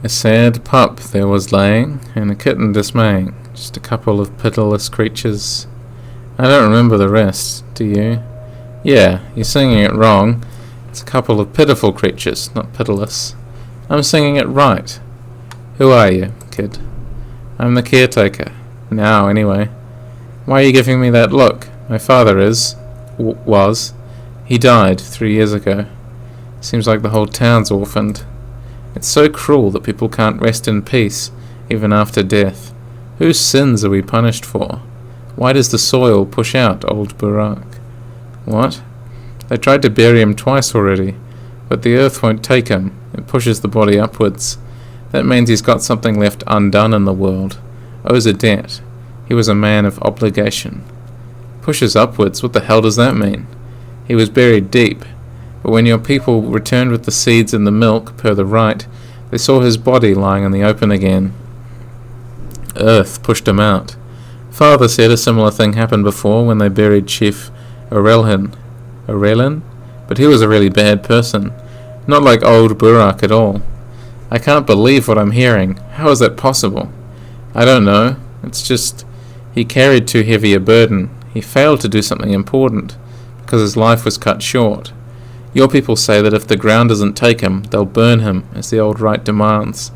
A sad pup there was laying, and a kitten dismaying. Just a couple of pitiless creatures. I don't remember the rest, do you? Yeah, you're singing it wrong. It's a couple of pitiful creatures, not pitiless. I'm singing it right. Who are you, kid? I'm the caretaker. Now, anyway. Why are you giving me that look? My father was. He died 3 years ago. Seems like the whole town's orphaned. It's so cruel that people can't rest in peace, even after death. Whose sins are we punished for? Why does the soil push out old Burak? What? They tried to bury him twice already, but the earth won't take him. It pushes the body upwards. That means he's got something left undone in the world. Owes a debt. He was a man of obligation. Pushes upwards, what the hell does that mean? He was buried deep, but when your people returned with the seeds and the milk, per the rite, they saw his body lying in the open again. Earth pushed him out. Father said a similar thing happened before when they buried Chief Aurelin, but he was a really bad person. Not like old Burak at all. I can't believe what I'm hearing. How is that possible? I don't know. It's just he carried too heavy a burden. He failed to do something important because his life was cut short. Your people say that if the ground doesn't take him, they'll burn him, as the old rite demands.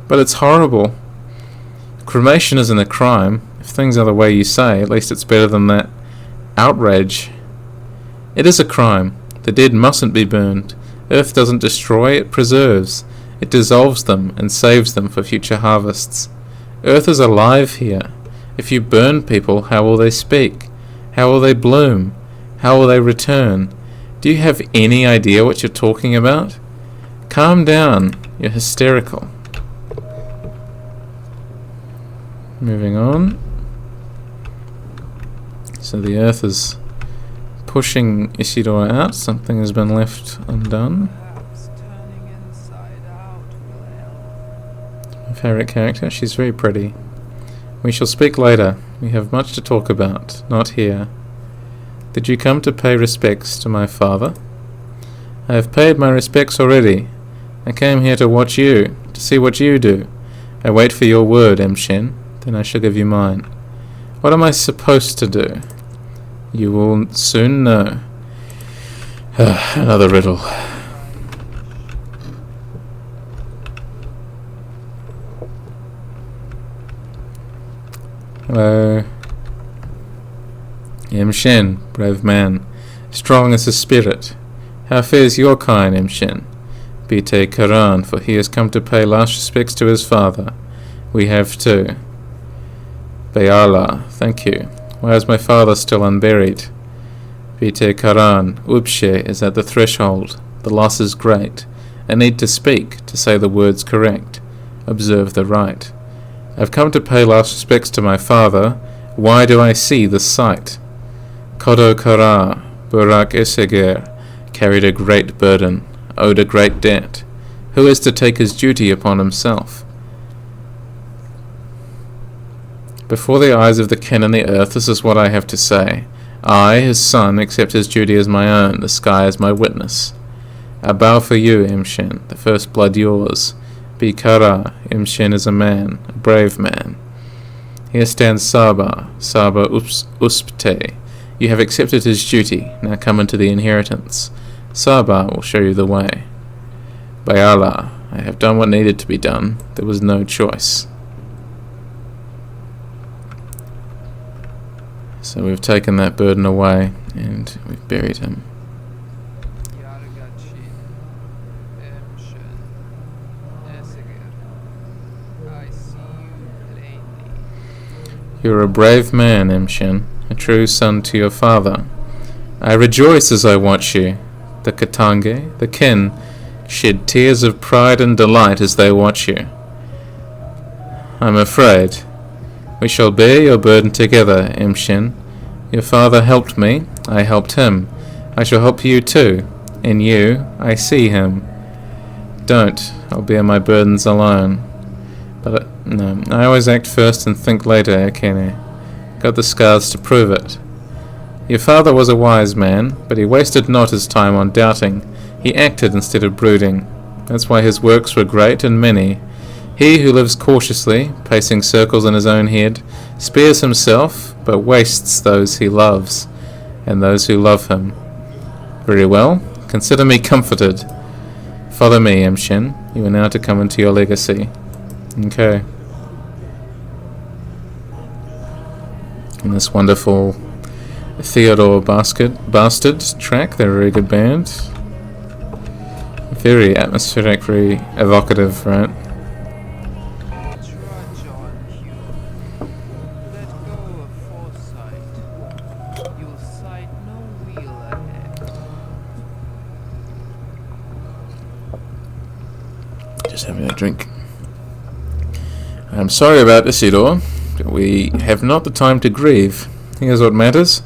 But it's horrible. Cremation isn't a crime. If things are the way you say, at least it's better than that outrage. It is a crime. The dead mustn't be burned. Earth doesn't destroy, it preserves. It dissolves them and saves them for future harvests. Earth is alive here. If you burn people, how will they speak? How will they bloom? How will they return? Do you have any idea what you're talking about? Calm down. You're hysterical. Moving on. So the earth is pushing Isidore out. Something has been left undone. My favourite character. She's very pretty. We shall speak later. We have much to talk about. Not here. Did you come to pay respects to my father? I have paid my respects already. I came here to watch you, to see what you do. I wait for your word, Shen. Then I shall give you mine. What am I supposed to do? You will soon know. Another riddle. Hello. Shen, brave man, strong as a spirit. How fares your kind, Shen? Bite Karan, for he has come to pay last respects to his father. We have too. Bayala, thank you. Why is my father still unburied? Bite Karan, Upshe is at the threshold. The loss is great. I need to speak, to say the words correct. Observe the rite. I've come to pay last respects to my father. Why do I see this sight? Kodo Kara, Burak Eseger, carried a great burden, owed a great debt. Who is to take his duty upon himself? Before the eyes of the kin and the earth, this is what I have to say. I, his son, accept his duty as my own, the sky as my witness. I bow for you, Shen, the first blood yours. Be Kara, Shen is a man, a brave man. Here stands Saba Uspte. You have accepted his duty, now come into the inheritance. Saba will show you the way. Bayala, I have done what needed to be done. There was no choice. So we've taken that burden away, and we've buried him. You're a brave man, Shen, a true son to your father. I rejoice as I watch you. The Katange, the kin, shed tears of pride and delight as they watch you. I'm afraid. We shall bear your burden together, Shen. Your father helped me, I helped him. I shall help you too. In you, I see him. Don't, I'll bear my burdens alone. But no, I always act first and think later, Akene. Got the scars to prove it. Your father was a wise man, but he wasted not his time on doubting. He acted instead of brooding. That's why his works were great and many. He who lives cautiously, pacing circles in his own head, spares himself, but wastes those he loves, and those who love him. Very well, consider me comforted. Follow me, Shen. You are now to come into your legacy. Okay. And this wonderful Theodore Bastard track, they're a very good band. Very atmospheric, very evocative, right? Just having a drink. I'm sorry about Isidore. We have not the time to grieve. Here's what matters.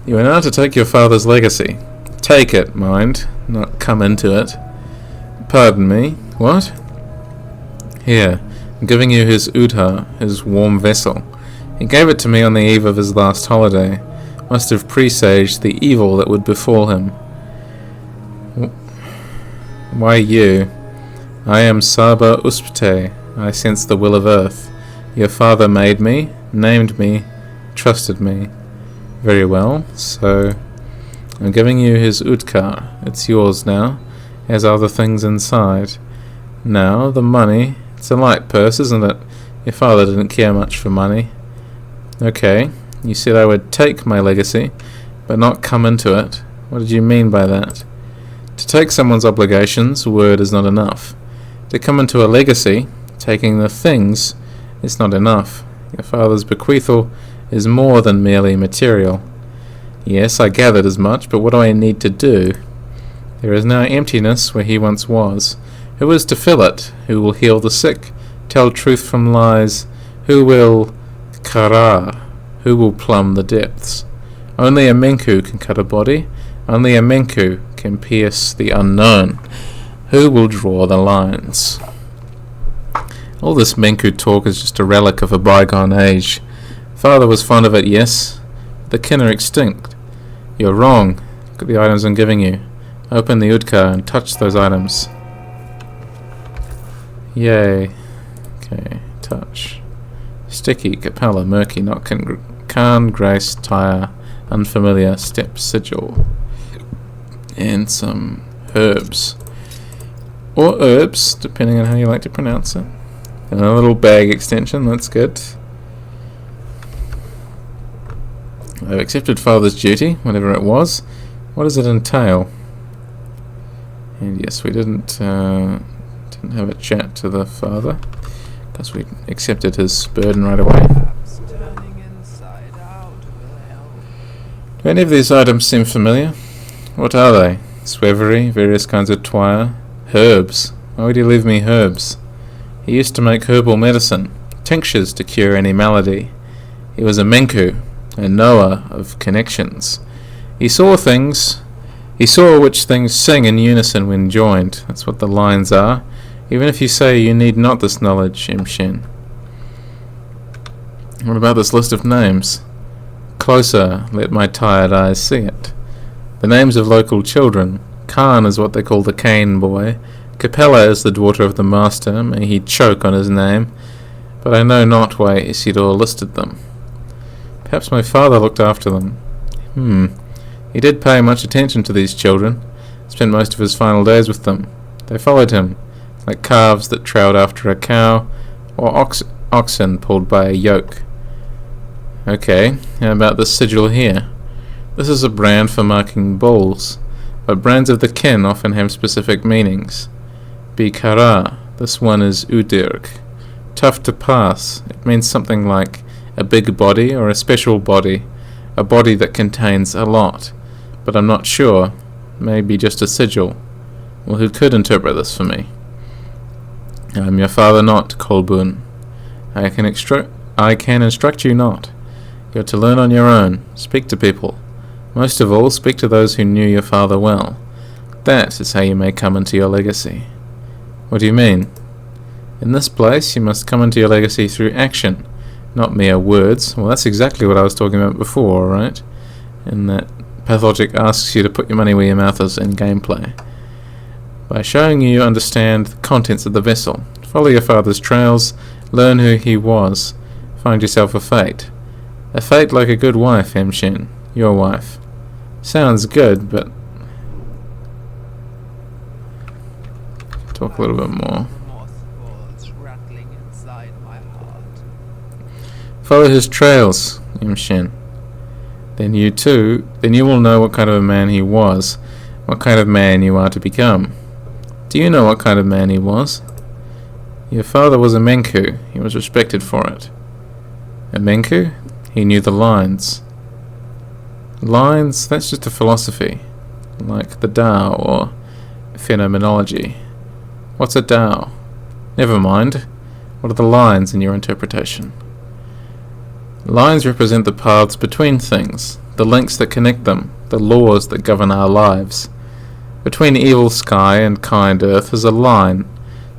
You are now to take your father's legacy. Take it, mind, not come into it. Pardon me, what? Here, I'm giving you his Udha, his warm vessel. He gave it to me on the eve of his last holiday. Must have presaged the evil that would befall him. Why you? I am Saba Uspte. I sense the will of earth. Your father made me, named me, trusted me. Very well, so I'm giving you his Udkar. It's yours now, as are the things inside. Now, the money. It's a light purse, isn't it? Your father didn't care much for money. Okay, you said I would take my legacy, but not come into it. What did you mean by that? To take someone's obligations, word is not enough. To come into a legacy, taking the things, is not enough. Your father's bequeathal is more than merely material. Yes, I gathered as much, but what do I need to do? There is now emptiness where he once was. Who is to fill it? Who will heal the sick? Tell truth from lies? Who will kara? Who will plumb the depths? Only a Menku can cut a body. Only a Menku can pierce the unknown. Who will draw the lines? All this Menku talk is just a relic of a bygone age. Father was fond of it, yes. The kin are extinct. You're wrong. Look at the items I'm giving you. Open the Udkar and touch those items. Yay. Okay, touch. Sticky, Capella, murky, not Khan, grace, tire, unfamiliar, step, sigil. And some herbs. Or herbs, depending on how you like to pronounce it. And a little bag extension, that's good. I've accepted father's duty, whatever it was. What does it entail? And yes, we didn't have a chat to the father, because we accepted his burden right away. Do any of these items seem familiar? What are they? Swevery, various kinds of twire, herbs. Why would you leave me herbs? He used to make herbal medicine, tinctures to cure any malady. He was a Menku, a knower of connections. He saw which things sing in unison when joined. That's what the lines are. Even if you say you need not this knowledge, Imshin. What about this list of names? Closer, let my tired eyes see it. The names of local children. Khan is what they call the Cane boy. Capella is the daughter of the master. May he choke on his name. But I know not why Isidore listed them. Perhaps my father looked after them. He did pay much attention to these children. Spent most of his final days with them. They followed him, like calves that trowed after a cow, or oxen pulled by a yoke. Okay, how about this sigil here? This is a brand for marking bulls, but brands of the kin often have specific meanings. Bikara, this one is Udirk. Tough to pass, it means something like a big body or a special body, a body that contains a lot, but I'm not sure, maybe just a sigil. Well, who could interpret this for me? I'm your father not, Kolbun. I can instruct you not. You're to learn on your own, speak to people. Most of all, speak to those who knew your father well. That is how you may come into your legacy. What do you mean? In this place, you must come into your legacy through action, not mere words. Well, that's exactly what I was talking about before, right? In that Pathologic asks you to put your money where your mouth is in gameplay. By showing you understand the contents of the vessel. Follow your father's trails, learn who he was, find yourself a fate. A fate like a good wife, Hemshin, your wife. Sounds good, but... talk a little bit more. Follow his trails, Hemshin. Then you will know what kind of a man he was, what kind of man you are to become. Do you know what kind of man he was? Your father was a Menku. He was respected for it. A Menku? He knew the lines. Lines? That's just a philosophy. Like the Tao or phenomenology. What's a Tao? Never mind. What are the lines in your interpretation? Lines represent the paths between things, the links that connect them, the laws that govern our lives. Between evil sky and kind earth is a line.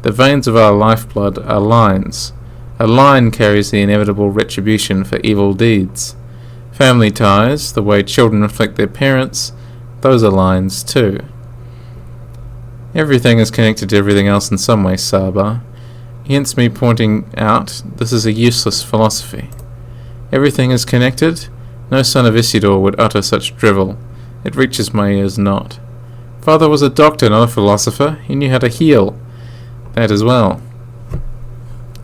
The veins of our lifeblood are lines. A line carries the inevitable retribution for evil deeds. Family ties, the way children reflect their parents, those are lines too. Everything is connected to everything else in some way, Saba. Hence me pointing out this is a useless philosophy. Everything is connected. No son of Isidore would utter such drivel. It reaches my ears not. Father was a doctor, not a philosopher. He knew how to heal. That as well.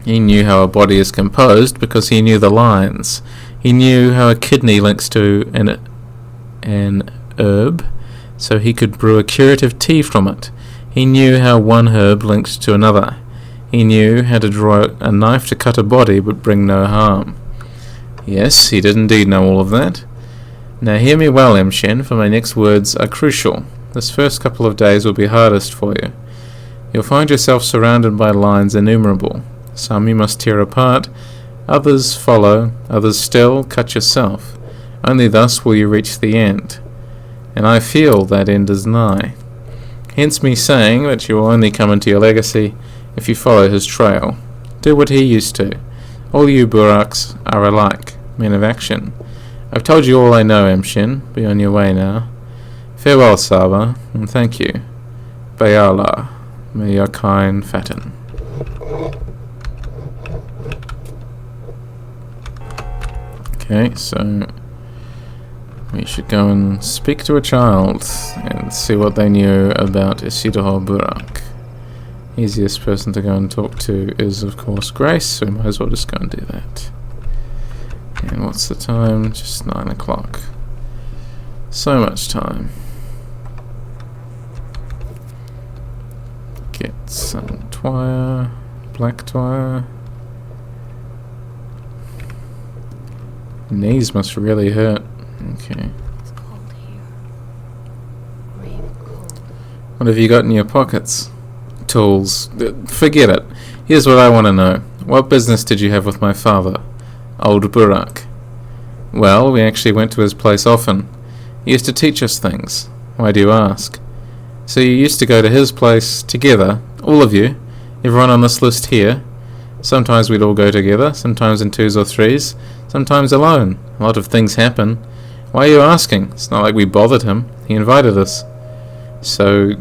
He knew how a body is composed because he knew the lines. He knew how a kidney links to an herb, so he could brew a curative tea from it. He knew how one herb linked to another. He knew how to draw a knife to cut a body but bring no harm. Yes, he did indeed know all of that. Now hear me well, M. Shen, for my next words are crucial. This first couple of days will be hardest for you. You'll find yourself surrounded by lines innumerable. Some you must tear apart, others follow, others still cut yourself. Only thus will you reach the end. And I feel that end is nigh. Hence me saying that you will only come into your legacy if you follow his trail. Do what he used to. All you Buraks are alike, men of action. I've told you all I know, M. Shin. Be on your way now. Farewell, Saba, and thank you. Bayala, may your kind fatten. Okay, so we should go and speak to a child and see what they knew about Isidore Burak. Easiest person to go and talk to is, of course, Grace, so we might as well just go and do that. And what's the time? Just 9 o'clock. So much time. Get some twire, black twire. Knees must really hurt. Okay. It's cold here. Real cold. What have you got in your pockets? Tools. Forget it. Here's what I want to know. What business did you have with my father, old Burak? Well, we actually went to his place often. He used to teach us things. Why do you ask? So you used to go to his place together, all of you, everyone on this list here. Sometimes we'd all go together, sometimes in twos or threes, sometimes alone. A lot of things happen. Why are you asking? It's not like we bothered him. He invited us. So,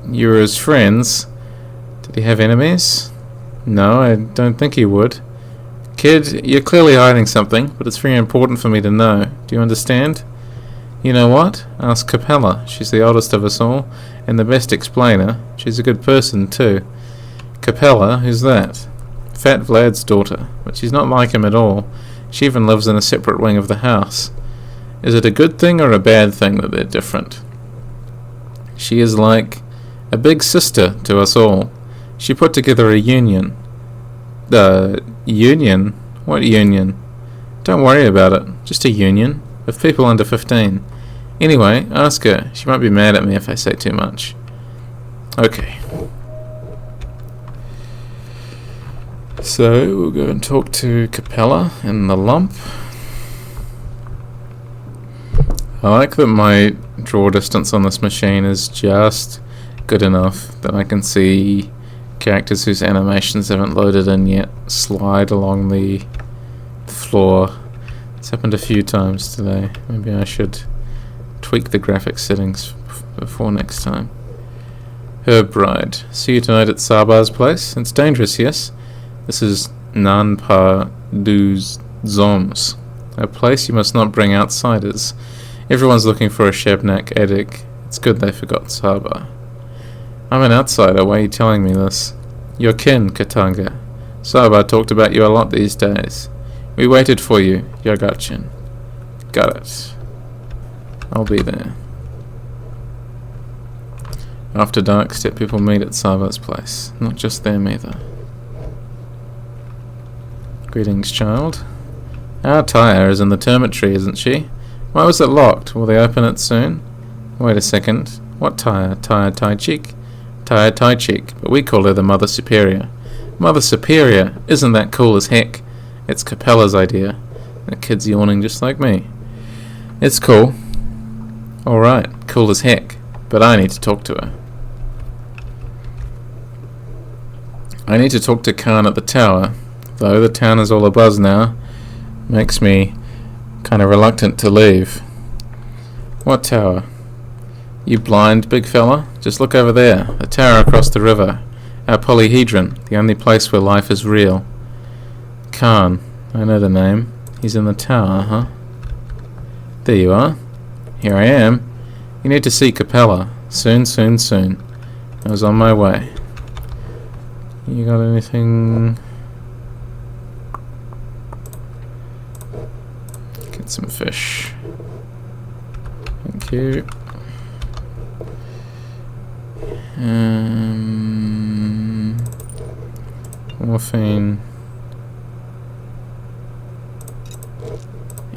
you were his friends. Did he have enemies? No, I don't think he would. Kid, you're clearly hiding something, but it's very important for me to know. Do you understand? You know what? Ask Capella. She's the oldest of us all, and the best explainer. She's a good person, too. Capella? Who's that? Fat Vlad's daughter, but she's not like him at all. She even lives in a separate wing of the house. Is it a good thing or a bad thing that they're different? She is like a big sister to us all. She put together a union. Union? What union? Don't worry about it. Just a union. Of people under 15. Anyway, ask her. She might be mad at me if I say too much. Okay. So, we'll go and talk to Capella and the lump. I like that my draw distance on this machine is just good enough that I can see characters whose animations haven't loaded in yet slide along the floor. It's happened a few times today. Maybe I should tweak the graphics settings before next time. Her bride. See you tonight at Saba's place. It's dangerous, yes? This is Nanpa Du's Zoms, a place you must not bring outsiders. Everyone's looking for a Shabnak Edik. It's good they forgot Saba. I'm an outsider, why are you telling me this? Your kin, Katanga. Saba talked about you a lot these days. We waited for you, Yagachin. Got it. I'll be there. After dark, step people meet at Saba's place. Not just them either. Greetings, child. Our Tyre is in the termitory, isn't she? Why was it locked? Will they open it soon? Wait a second. What Tyre? Tyre Taichik? Tyre Taichik, but we call her the Mother Superior. Mother Superior? Isn't that cool as heck? It's Capella's idea. That kid's yawning just like me. It's cool. Alright, cool as heck. But I need to talk to her. I need to talk to Khan at the tower. Though the town is all abuzz now. Makes me kind of reluctant to leave. What tower? You blind, big fella? Just look over there. The tower across the river. Our polyhedron. The only place where life is real. Khan. I know the name. He's in the tower, huh? There you are. Here I am. You need to see Capella. Soon, soon, soon. I was on my way. You got anything? Get some fish. Thank you. Morphine.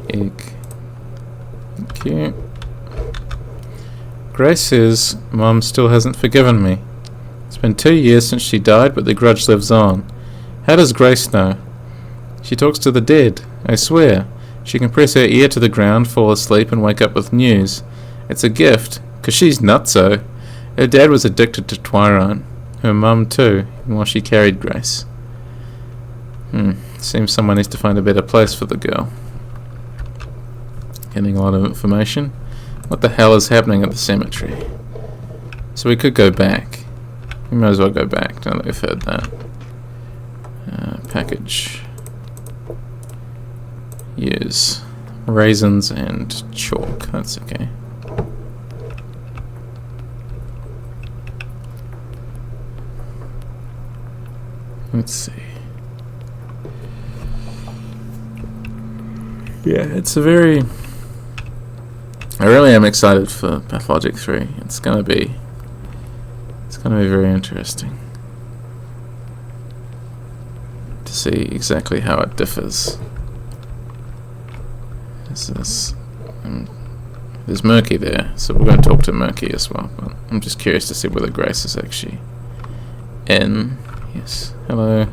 Egg. Thank you. Grace says Mum still hasn't forgiven me. It's been 2 years since she died, but the grudge lives on. How does Grace know? She talks to the dead, I swear. She can press her ear to the ground, fall asleep, and wake up with news. It's a gift, 'cause she's nutso. Her dad was addicted to Twyrine. Her mum too, even while she carried Grace. Seems someone needs to find a better place for the girl. Getting a lot of information. What the hell is happening at the cemetery? So we could go back. We might as well go back now that we've heard that. Package. Use. Raisins and chalk. That's okay. Let's see. Yeah, it's a very... I really am excited for Pathologic 3. It's gonna be very interesting to see exactly how it differs. There's Murky there, so we're going to talk to Murky as well. But I'm just curious to see whether Grace is actually in. Yes. Hello.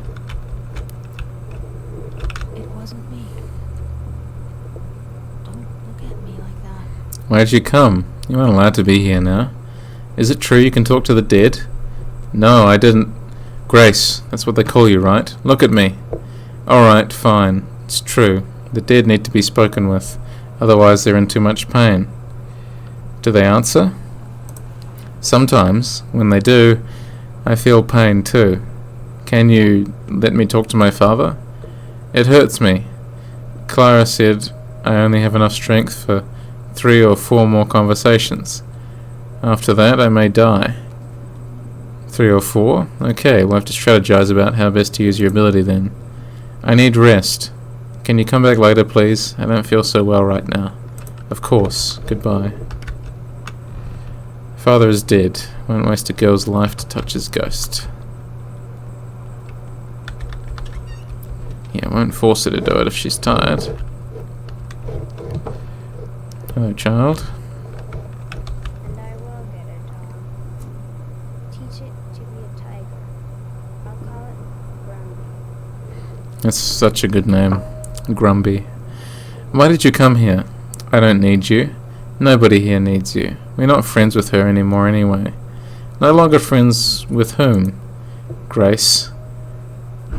It wasn't me. Don't look at me like that. Why'd you come? You aren't allowed to be here now. Is it true you can talk to the dead? No, I didn't. Grace, that's what they call you, right? Look at me. Alright, fine. It's true. The dead need to be spoken with. Otherwise they're in too much pain. Do they answer? Sometimes. When they do, I feel pain too. Can you let me talk to my father? It hurts me. Clara said I only have enough strength for 3 or 4 more conversations. After that, I may die. 3 or 4? Okay, we'll have to strategize about how best to use your ability then. I need rest. Can you come back later, please? I don't feel so well right now. Of course. Goodbye. Father is dead. Won't waste a girl's life to touch his ghost. Yeah, won't force her to do it if she's tired. Hello, child. And I will get it, Tom. Teach it to be a tiger. I'll call it Grumpy. That's such a good name. Grumby. Why did you come here? I don't need you. Nobody here needs you. We're not friends with her anymore anyway. No longer friends with whom? Grace.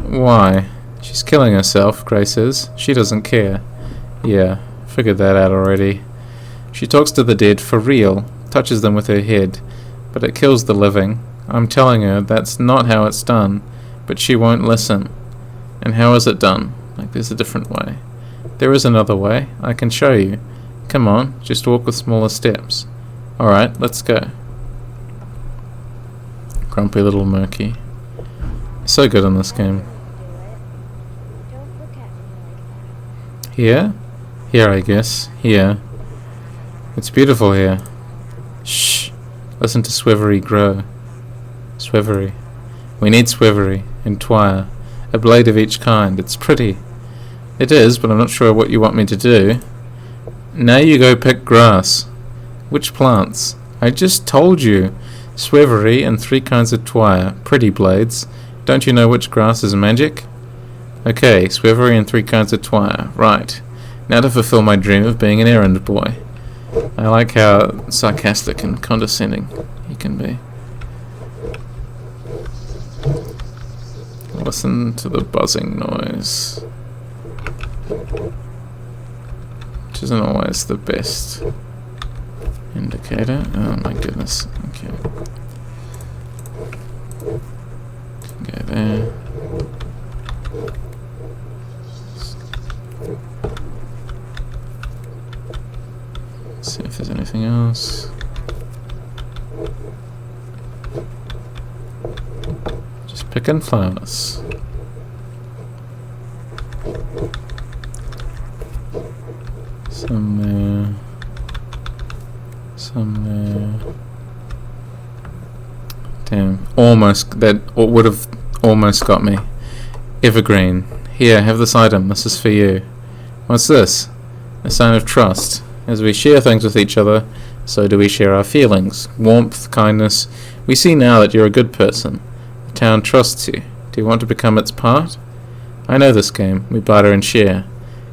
Why? She's killing herself, Grace is. She doesn't care. Yeah, figured that out already. She talks to the dead for real, touches them with her head, but it kills the living. I'm telling her that's not how it's done, but she won't listen. And how is it done? Like there's a different way. There is another way. I can show you. Come on, just walk with smaller steps. Alright, let's go. Grumpy little Murky. So good in this game. Don't look at me like that. Here? Here, I guess. Here. It's beautiful here. Shh. Listen to Swivery grow. Swivery. We need Swivery and Twire. A blade of each kind. It's pretty. It is, but I'm not sure what you want me to do. Now you go pick grass. Which plants? I just told you. Swivery and 3 kinds of Twire. Pretty blades. Don't you know which grass is magic? Okay, Swivery and 3 kinds of Twire. Right. Now to fulfill my dream of being an errand boy. I like how sarcastic and condescending he can be. Listen to the buzzing noise, which isn't always the best indicator. Oh my goodness. Okay. Go there. See if there's anything else. Just picking flowers. Some there. Some there. Damn. Almost. That would have almost got me. Evergreen. Here, have this item. This is for you. What's this? A sign of trust. As we share things with each other, so do we share our feelings. Warmth, kindness. We see now that you're a good person. The town trusts you. Do you want to become its part? I know this game. We barter and share.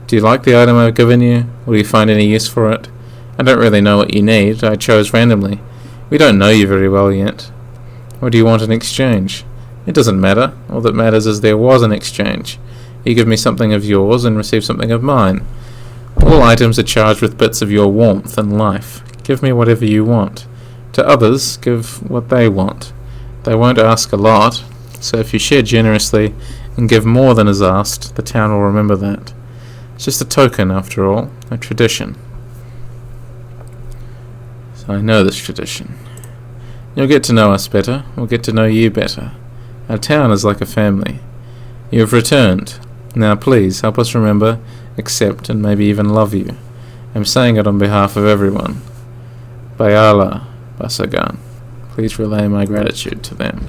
Do you like the item I've given you? Will you find any use for it? I don't really know what you need. I chose randomly. We don't know you very well yet. What do you want in exchange? It doesn't matter. All that matters is there was an exchange. You give me something of yours and receive something of mine. All items are charged with bits of your warmth and life. Give me whatever you want. To others, give what they want. They won't ask a lot, so if you share generously and give more than is asked, the town will remember that. It's just a token, after all, a tradition. So I know this tradition. You'll get to know us better. We'll get to know you better. Our town is like a family. You have returned. Now please, help us remember, accept, and maybe even love you. I'm saying it on behalf of everyone. Bayala, Basagan. Please relay my gratitude to them.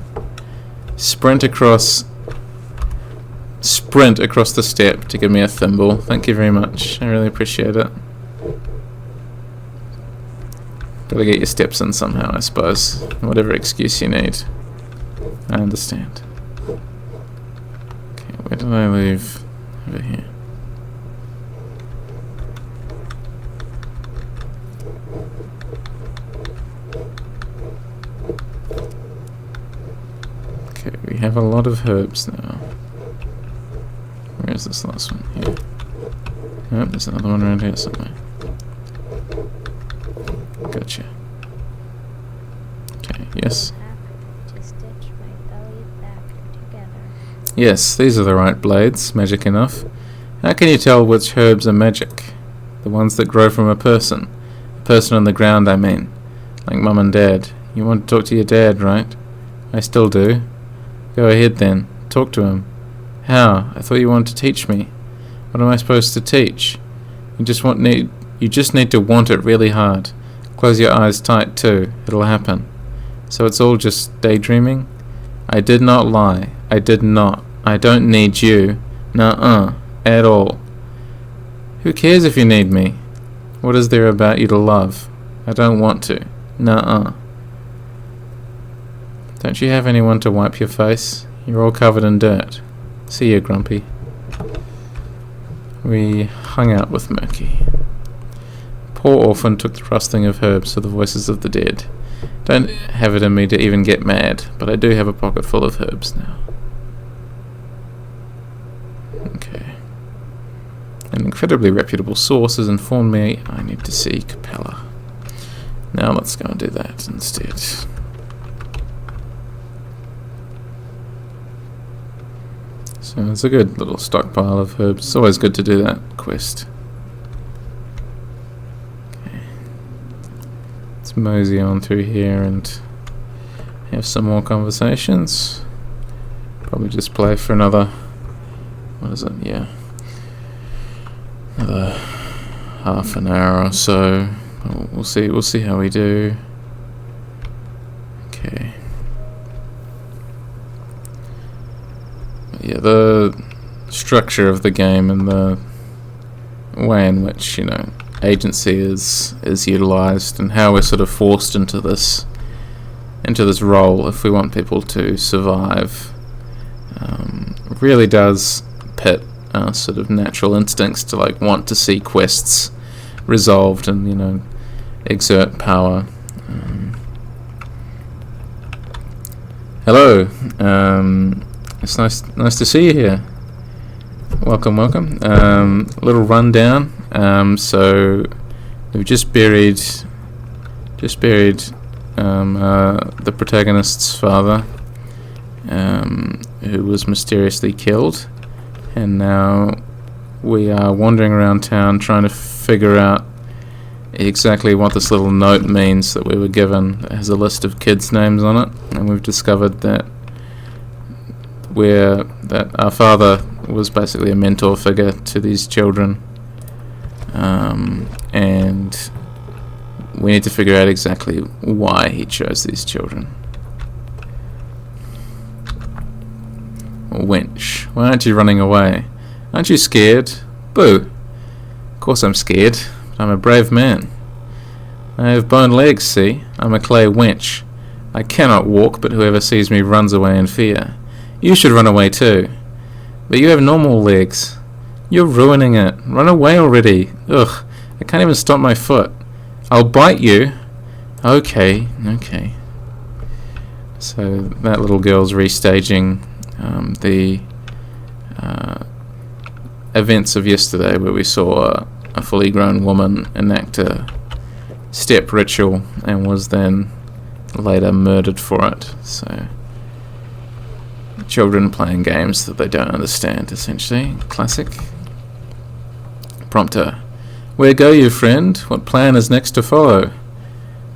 Sprint across the step to give me a thimble. Thank you very much. I really appreciate it. Gotta get your steps in somehow, I suppose. Whatever excuse you need. I understand. Okay, where did I leave? Over here. Okay, we have a lot of herbs now. Where's this last one? Here. Oh, there's another one around here somewhere. Gotcha. Okay, yes. To stitch my belly back together. Yes, these are the right blades, magic enough. How can you tell which herbs are magic? The ones that grow from a person. A person on the ground, I mean. Like Mum and Dad. You want to talk to your dad, right? I still do. Go ahead then. Talk to him. How? I thought you wanted to teach me. What am I supposed to teach? You just need to want it really hard. Close your eyes tight too. It'll happen. So it's all just daydreaming? I did not lie. I did not. I don't need you. Nuh-uh. At all. Who cares if you need me? What is there about you to love? I don't want to. Nuh-uh. Don't you have anyone to wipe your face? You're all covered in dirt. See you, Grumpy. We hung out with Murky. Poor orphan took the rusting of herbs for the voices of the dead. Don't have it in me to even get mad, but I do have a pocket full of herbs now. Okay. An incredibly reputable source has informed me I need to see Capella. Now let's go and do that instead. So it's a good little stockpile of herbs. It's always good to do that quest. Okay. Let's mosey on through here and have some more conversations. Probably just play for another... what is it? Yeah. Another half an hour or so. We'll see how we do. Okay. Yeah, the structure of the game and the way in which, agency is utilized and how we're sort of forced into this role if we want people to survive, really does pit our sort of natural instincts to like want to see quests resolved and, you know, exert power. Hello, it's nice to see you here. Welcome. Little rundown. So we've just buried the protagonist's father, who was mysteriously killed, and now we are wandering around town trying to figure out exactly what this little note means that we were given. It has a list of kids' names on it, and we've discovered that our father was basically a mentor figure to these children, and we need to figure out exactly why he chose these children. Wench, why aren't you running away? Aren't you scared? Boo! Of course I'm scared, but I'm a brave man. I have bone legs, see? I'm a clay wench. I cannot walk, but whoever sees me runs away in fear. You should run away too. But you have normal legs. You're ruining it. Run away already. Ugh, I can't even stop my foot. I'll bite you. Okay. So that little girl's restaging the events of yesterday, where we saw a fully grown woman enact a step ritual and was then later murdered for it. So children playing games that they don't understand, essentially. Classic. Prompter. Where go you, friend? What plan is next to follow?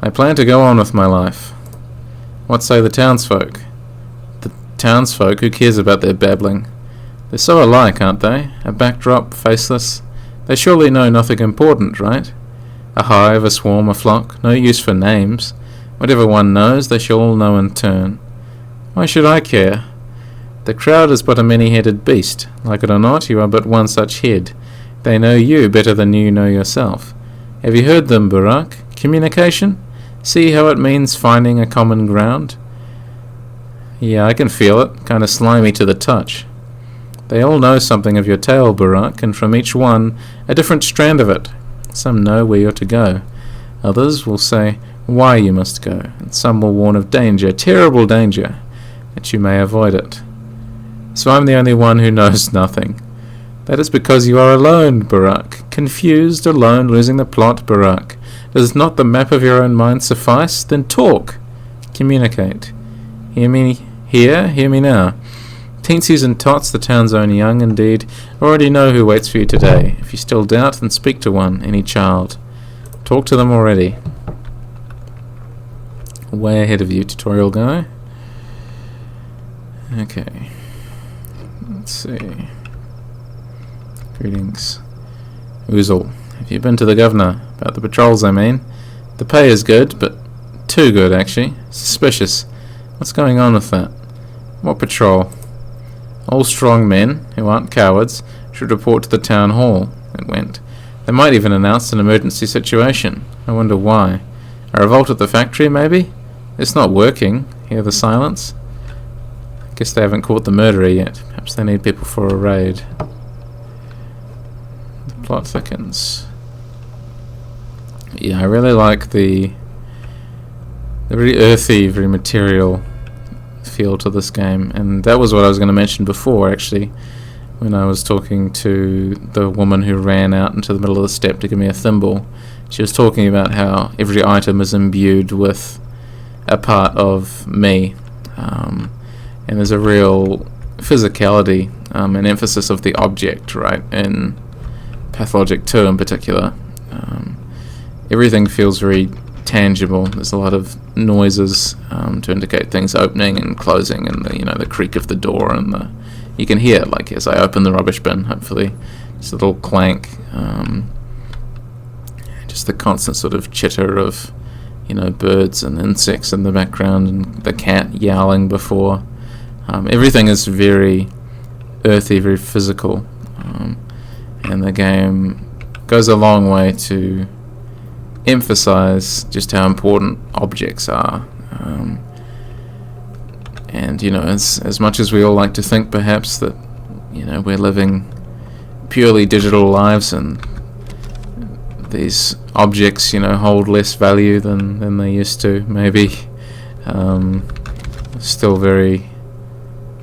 I plan to go on with my life. What say the townsfolk? The townsfolk? Who cares about their babbling? They're so alike, aren't they? A backdrop, faceless. They surely know nothing important, right? A hive, a swarm, a flock. No use for names. Whatever one knows, they shall all know in turn. Why should I care? The crowd is but a many-headed beast. Like it or not, you are but one such head. They know you better than you know yourself. Have you heard them, Burak? Communication? See how it means finding a common ground? Yeah, I can feel it. Kinda slimy to the touch. They all know something of your tale, Burak, and from each one, a different strand of it. Some know where you're to go. Others will say why you must go, and some will warn of danger, terrible danger, that you may avoid it. So I'm the only one who knows nothing. That is because you are alone, Burak. Confused, alone, losing the plot, Burak. Does not the map of your own mind suffice? Then talk. Communicate. Hear me here, hear me now. Teensies and tots, the town's own young, indeed, already know who waits for you today. If you still doubt, then speak to one, any child. Talk to them already. Way ahead of you, tutorial guy. Okay. Let's see. Greetings. Oozle. Have you been to the governor? About the patrols, I mean. The pay is good, but too good, actually. Suspicious. What's going on with that? What patrol? All strong men, who aren't cowards, should report to the town hall. It went. They might even announce an emergency situation. I wonder why. A revolt at the factory, maybe? It's not working. Hear the silence? I guess they haven't caught the murderer yet. Perhaps they need people for a raid. The plot thickens. Yeah, I really like the very earthy, very material feel to this game, and that was what I was going to mention before, actually, when I was talking to the woman who ran out into the middle of the steppe to give me a thimble. She was talking about how every item is imbued with a part of me, and there's a real physicality, an emphasis of the object, right, in Pathologic 2 in particular. Everything feels very tangible. There's a lot of noises to indicate things opening and closing, and the creak of the door, and you can hear it, like as I open the rubbish bin, hopefully, just a little clank, just the constant sort of chitter of birds and insects in the background, and the cat yowling before. Everything is very earthy, very physical, and the game goes a long way to emphasize just how important objects are. And as much as we all like to think perhaps that we're living purely digital lives, and these objects, hold less value than they used to, maybe. Still very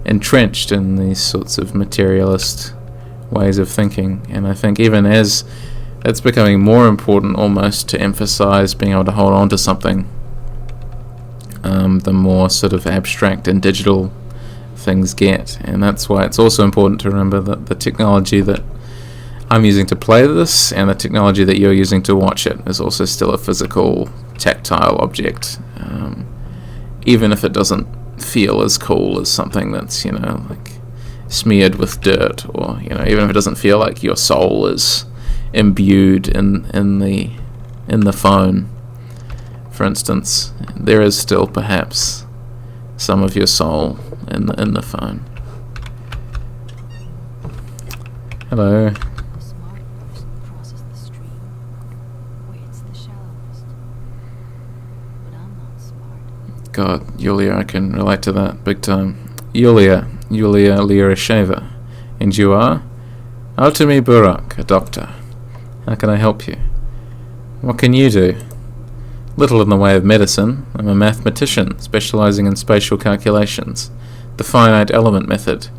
entrenched in these sorts of materialist ways of thinking, and I think even as it's becoming more important almost to emphasize being able to hold on to something, the more sort of abstract and digital things get. And that's why it's also important to remember that the technology that I'm using to play this and the technology that you're using to watch it is also still a physical, tactile object, even if it doesn't feel as cool as something that's, like smeared with dirt, or, even if it doesn't feel like your soul is imbued in the phone, for instance. There is still perhaps some of your soul in the phone. Hello. The smart person crosses the stream where it's the shallowest. But I'm not smart. God, Yulia, I can relate to that big time. Yulia Lyarasheva. And you are? Altimi Burak, a doctor. How can I help you? What can you do? Little in the way of medicine. I'm a mathematician, specializing in spatial calculations. The finite element method.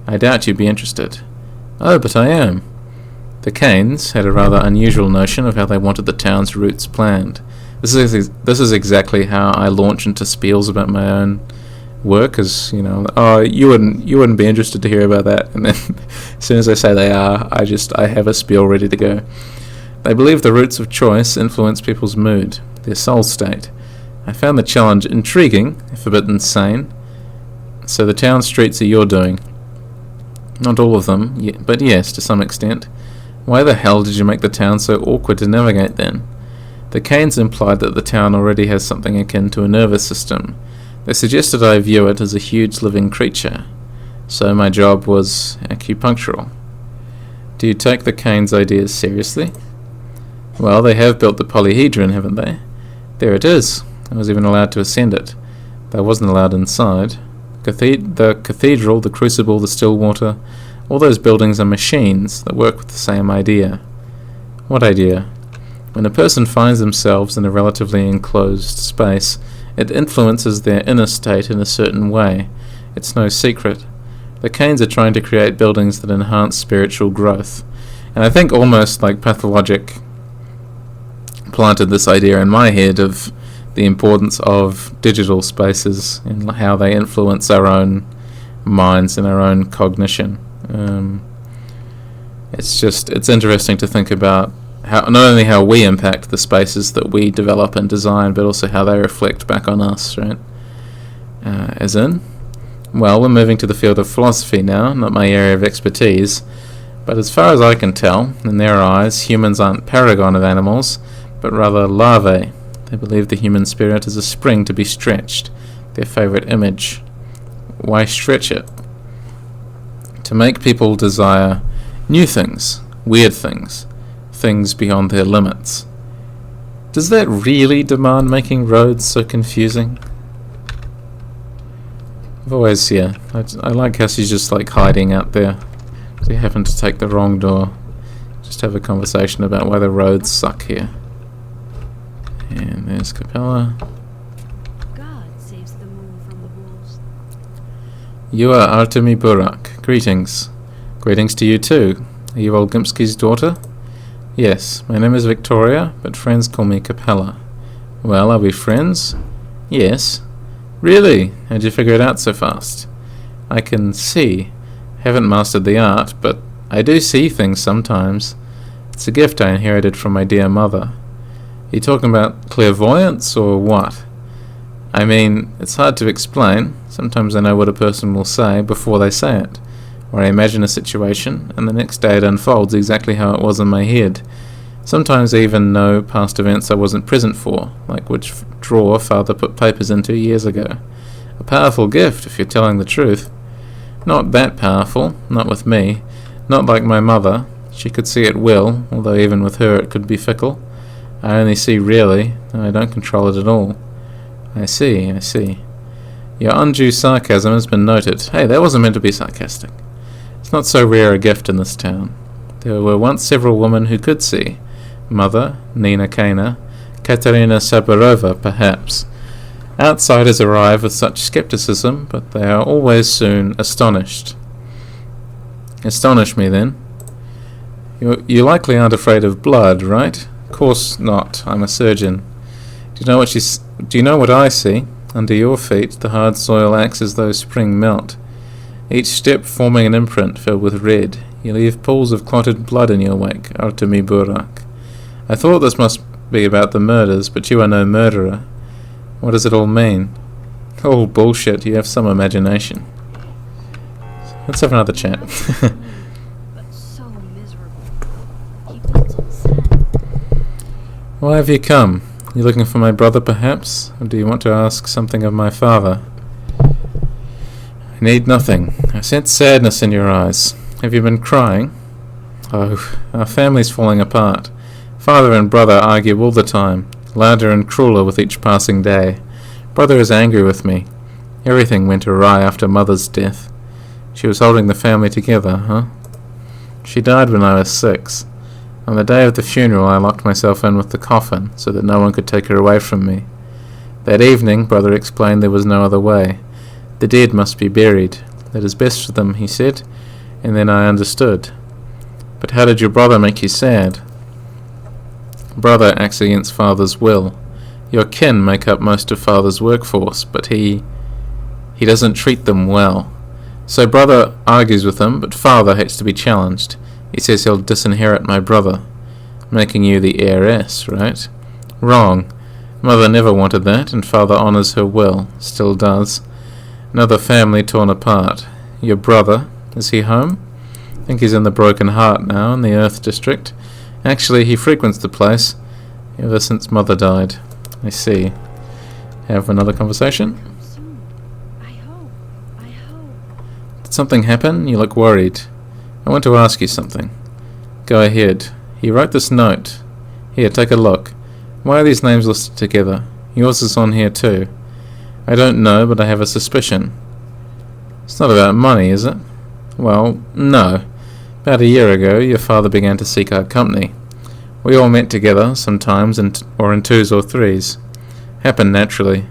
I doubt you'd be interested. Oh, but I am. The Keynes had a rather unusual notion of how they wanted the town's routes planned. This is exactly how I launch into spiels about my own work, as you wouldn't be interested to hear about that, and then as soon as I say they are, I have a spiel ready to go. They believe the routes of choice influence people's mood, their soul state. I found the challenge intriguing, if a bit insane. So the town streets are your doing. Not all of them, but yes, to some extent. Why the hell did you make the town so awkward to navigate then? The Keynes implied that the town already has something akin to a nervous system. They suggested I view it as a huge living creature. So my job was acupunctural. Do you take the Keynes ideas seriously? Well, they have built the polyhedron, haven't they? There it is. I was even allowed to ascend it. But I wasn't allowed inside. The cathedral, the crucible, the still water, all those buildings are machines that work with the same idea. What idea? When a person finds themselves in a relatively enclosed space, it influences their inner state in a certain way. It's no secret. The Keynes are trying to create buildings that enhance spiritual growth. And I think almost like Pathologic planted this idea in my head of the importance of digital spaces and how they influence our own minds and our own cognition. It's interesting to think about how not only how we impact the spaces that we develop and design, but also how they reflect back on us, right? Well, we're moving to the field of philosophy now, not my area of expertise, but as far as I can tell, in their eyes, humans aren't paragon of animals, but rather larvae. They believe the human spirit is a spring to be stretched, their favourite image. Why stretch it? To make people desire new things, weird things, things beyond their limits. Does that really demand making roads so confusing? I've always, I like how she's just like hiding out there. So you happen to take the wrong door. Just have a conversation about why the roads suck here. And there's Capella. God saves the moon from the wolves. You are Artemi Burak. Greetings. Greetings to you too. Are you Olgimsky's daughter? Yes, my name is Victoria, but friends call me Capella. Well, are we friends? Yes. Really? How'd you figure it out so fast? I can see. Haven't mastered the art, but I do see things sometimes. It's a gift I inherited from my dear mother. Are you talking about clairvoyance or what? I mean, it's hard to explain. Sometimes I know what a person will say before they say it. Or I imagine a situation, and the next day it unfolds exactly how it was in my head. Sometimes I even know past events I wasn't present for, like which drawer Father put papers into years ago. A powerful gift, if you're telling the truth. Not that powerful, not with me. Not like my mother. She could see at will, although even with her it could be fickle. I only see really, and I don't control it at all. I see. Your undue sarcasm has been noted. Hey, that wasn't meant to be sarcastic. It's not so rare a gift in this town. There were once several women who could see. Mother, Nina Kana, Katerina Saburova, perhaps. Outsiders arrive with such skepticism, but they are always soon astonished. Astonish me, then. You likely aren't afraid of blood, right? Of course not. I'm a surgeon. Do you know what I see? Under your feet, the hard soil acts as though spring melt. Each step forming an imprint filled with red. You leave pools of clotted blood in your wake, Artemi Burak. I thought this must be about the murders, but you are no murderer. What does it all mean? Oh, bullshit, you have some imagination. Let's have another chat. But so miserable. He builds on sand. Why have you come? You looking for my brother, perhaps? Or do you want to ask something of my father? I need nothing. I sense sadness in your eyes. Have you been crying? Oh, our family's falling apart. Father and brother argue all the time, louder and crueler with each passing day. Brother is angry with me. Everything went awry after Mother's death. She was holding the family together, huh? She died when I was 6. On the day of the funeral, I locked myself in with the coffin so that no one could take her away from me. That evening, Brother explained there was no other way. The dead must be buried. That is best for them, he said, and then I understood. But how did your brother make you sad? Brother acts against Father's will. Your kin make up most of Father's workforce, but he doesn't treat them well. So Brother argues with him, but Father hates to be challenged. He says he'll disinherit my brother, making you the heiress, right? Wrong. Mother never wanted that, and Father honours her will, still does. Another family torn apart. Your brother, is he home? I think he's in the Broken Heart now, in the Earth District. Actually, he frequents the place, ever since Mother died. I see. Have another conversation? Come soon. I hope. Did something happen? You look worried. I want to ask you something. Go ahead. He wrote this note. Here, take a look. Why are these names listed together? Yours is on here too. I don't know, but I have a suspicion. It's not about money, is it? Well, no. About a year ago, your father began to seek our company. We all met together, sometimes, or in 2s or 3s. Happened naturally.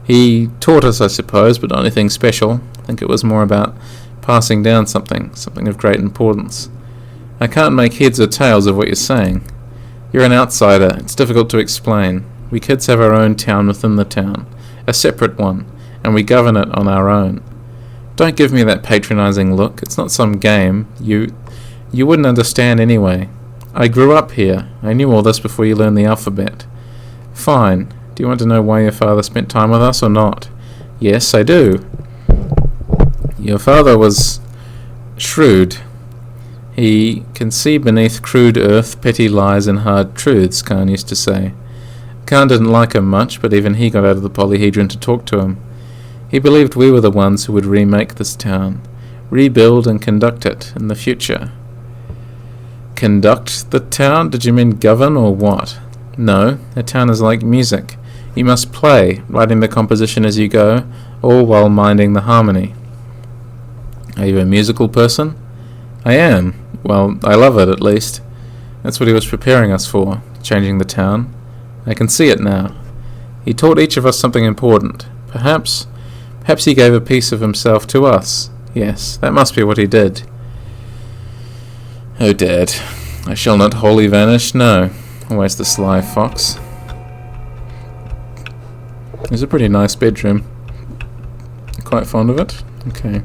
He taught us, I suppose, but not anything special. I think it was more about passing down something of great importance. I can't make heads or tails of what you're saying. You're an outsider. It's difficult to explain. We kids have our own town within the town, a separate one, and we govern it on our own. Don't give me that patronizing look. It's not some game. You wouldn't understand anyway. I grew up here. I knew all this before you learned the alphabet. Fine. Do you want to know why your father spent time with us or not? Yes, I do. Your father was shrewd. He can see beneath crude earth petty lies and hard truths, Khan used to say. Khan didn't like him much, but even he got out of the polyhedron to talk to him. He believed we were the ones who would remake this town, rebuild and conduct it in the future. Conduct the town? Did you mean govern or what? No, a town is like music. You must play, writing the composition as you go, all while minding the harmony. Are you a musical person? I am. Well, I love it, at least. That's what he was preparing us for, changing the town. I can see it now. He taught each of us something important. Perhaps he gave a piece of himself to us. Yes, that must be what he did. Oh, Dad, I shall not wholly vanish, no. Always the sly fox. It's a pretty nice bedroom. Quite fond of it. Okay.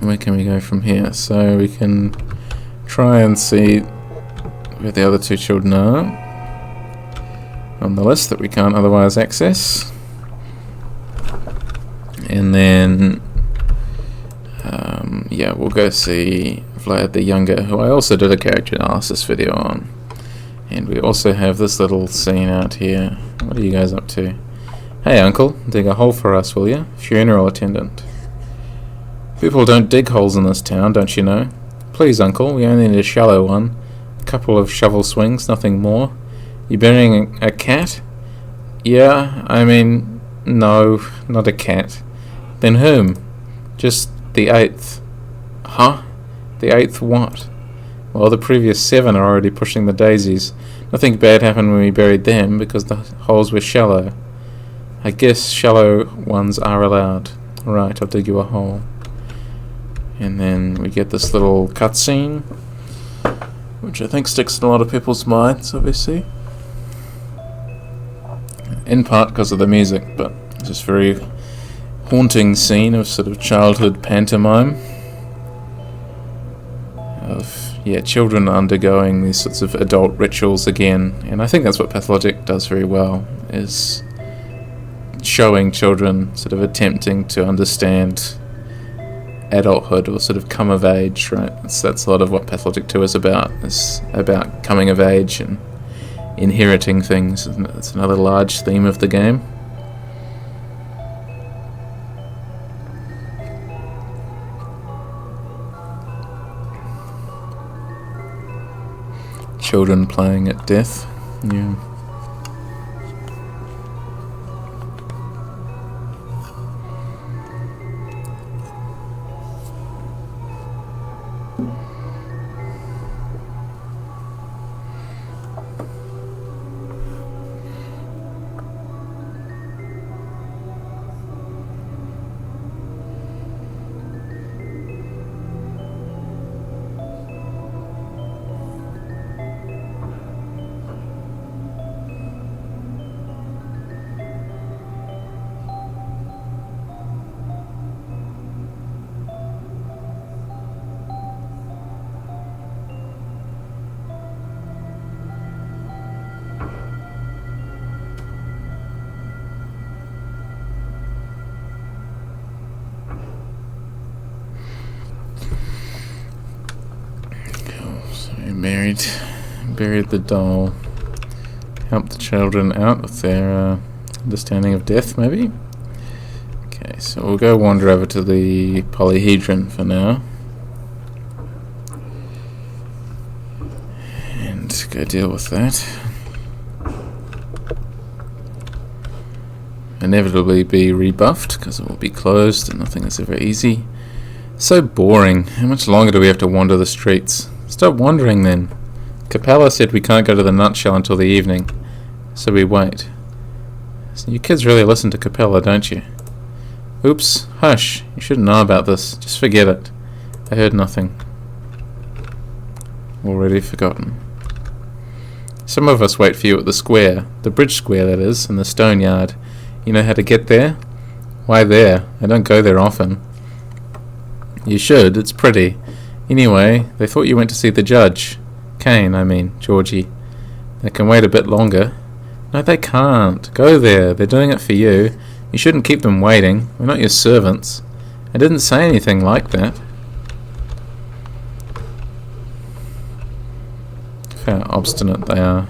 Where can we go from here? So we can try and see where the other 2 children are on the list that we can't otherwise access. And then yeah, we'll go see Vlad the Younger, who I also did a character analysis video on. And we also have this little scene out here. What are you guys up to? Hey uncle, dig a hole for us, will you? Funeral attendant. People don't dig holes in this town, don't you know? Please uncle, we only need a shallow one. A couple of shovel swings, nothing more. You burying a cat? Yeah, I mean, no, not a cat. Then whom? Just the 8th. Huh? The 8th what? Well, the previous 7 are already pushing the daisies. Nothing bad happened when we buried them because the holes were shallow. I guess shallow ones are allowed. Right, I'll dig you a hole. And then we get this little cutscene, which I think sticks in a lot of people's minds, obviously. In part because of the music, but it's just very haunting scene of sort of childhood pantomime. Of, children undergoing these sorts of adult rituals again. And I think that's what Pathologic does very well, is showing children sort of attempting to understand adulthood or sort of come of age, right? That's a lot of what Pathologic 2 is about coming of age and inheriting things. It's another large theme of the game. Children playing at death. Yeah. Buried the doll. Helped the children out with their understanding of death, maybe? Okay, so we'll go wander over to the polyhedron for now. And go deal with that. Inevitably be rebuffed, because it will be closed and nothing is ever easy. So boring. How much longer do we have to wander the streets? Stop wandering then. Capella said we can't go to the nutshell until the evening, so we wait. So you kids really listen to Capella, don't you? Oops, hush, you shouldn't know about this. Just forget it. I heard nothing. Already forgotten. Some of us wait for you at the square, the bridge square that is, in the stone yard. You know how to get there? Why there? I don't go there often. You should, it's pretty. Anyway, they thought you went to see the judge. Kane, I mean, Georgie. They can wait a bit longer. No, they can't. Go there. They're doing it for you. You shouldn't keep them waiting. We're not your servants. I didn't say anything like that. How obstinate they are.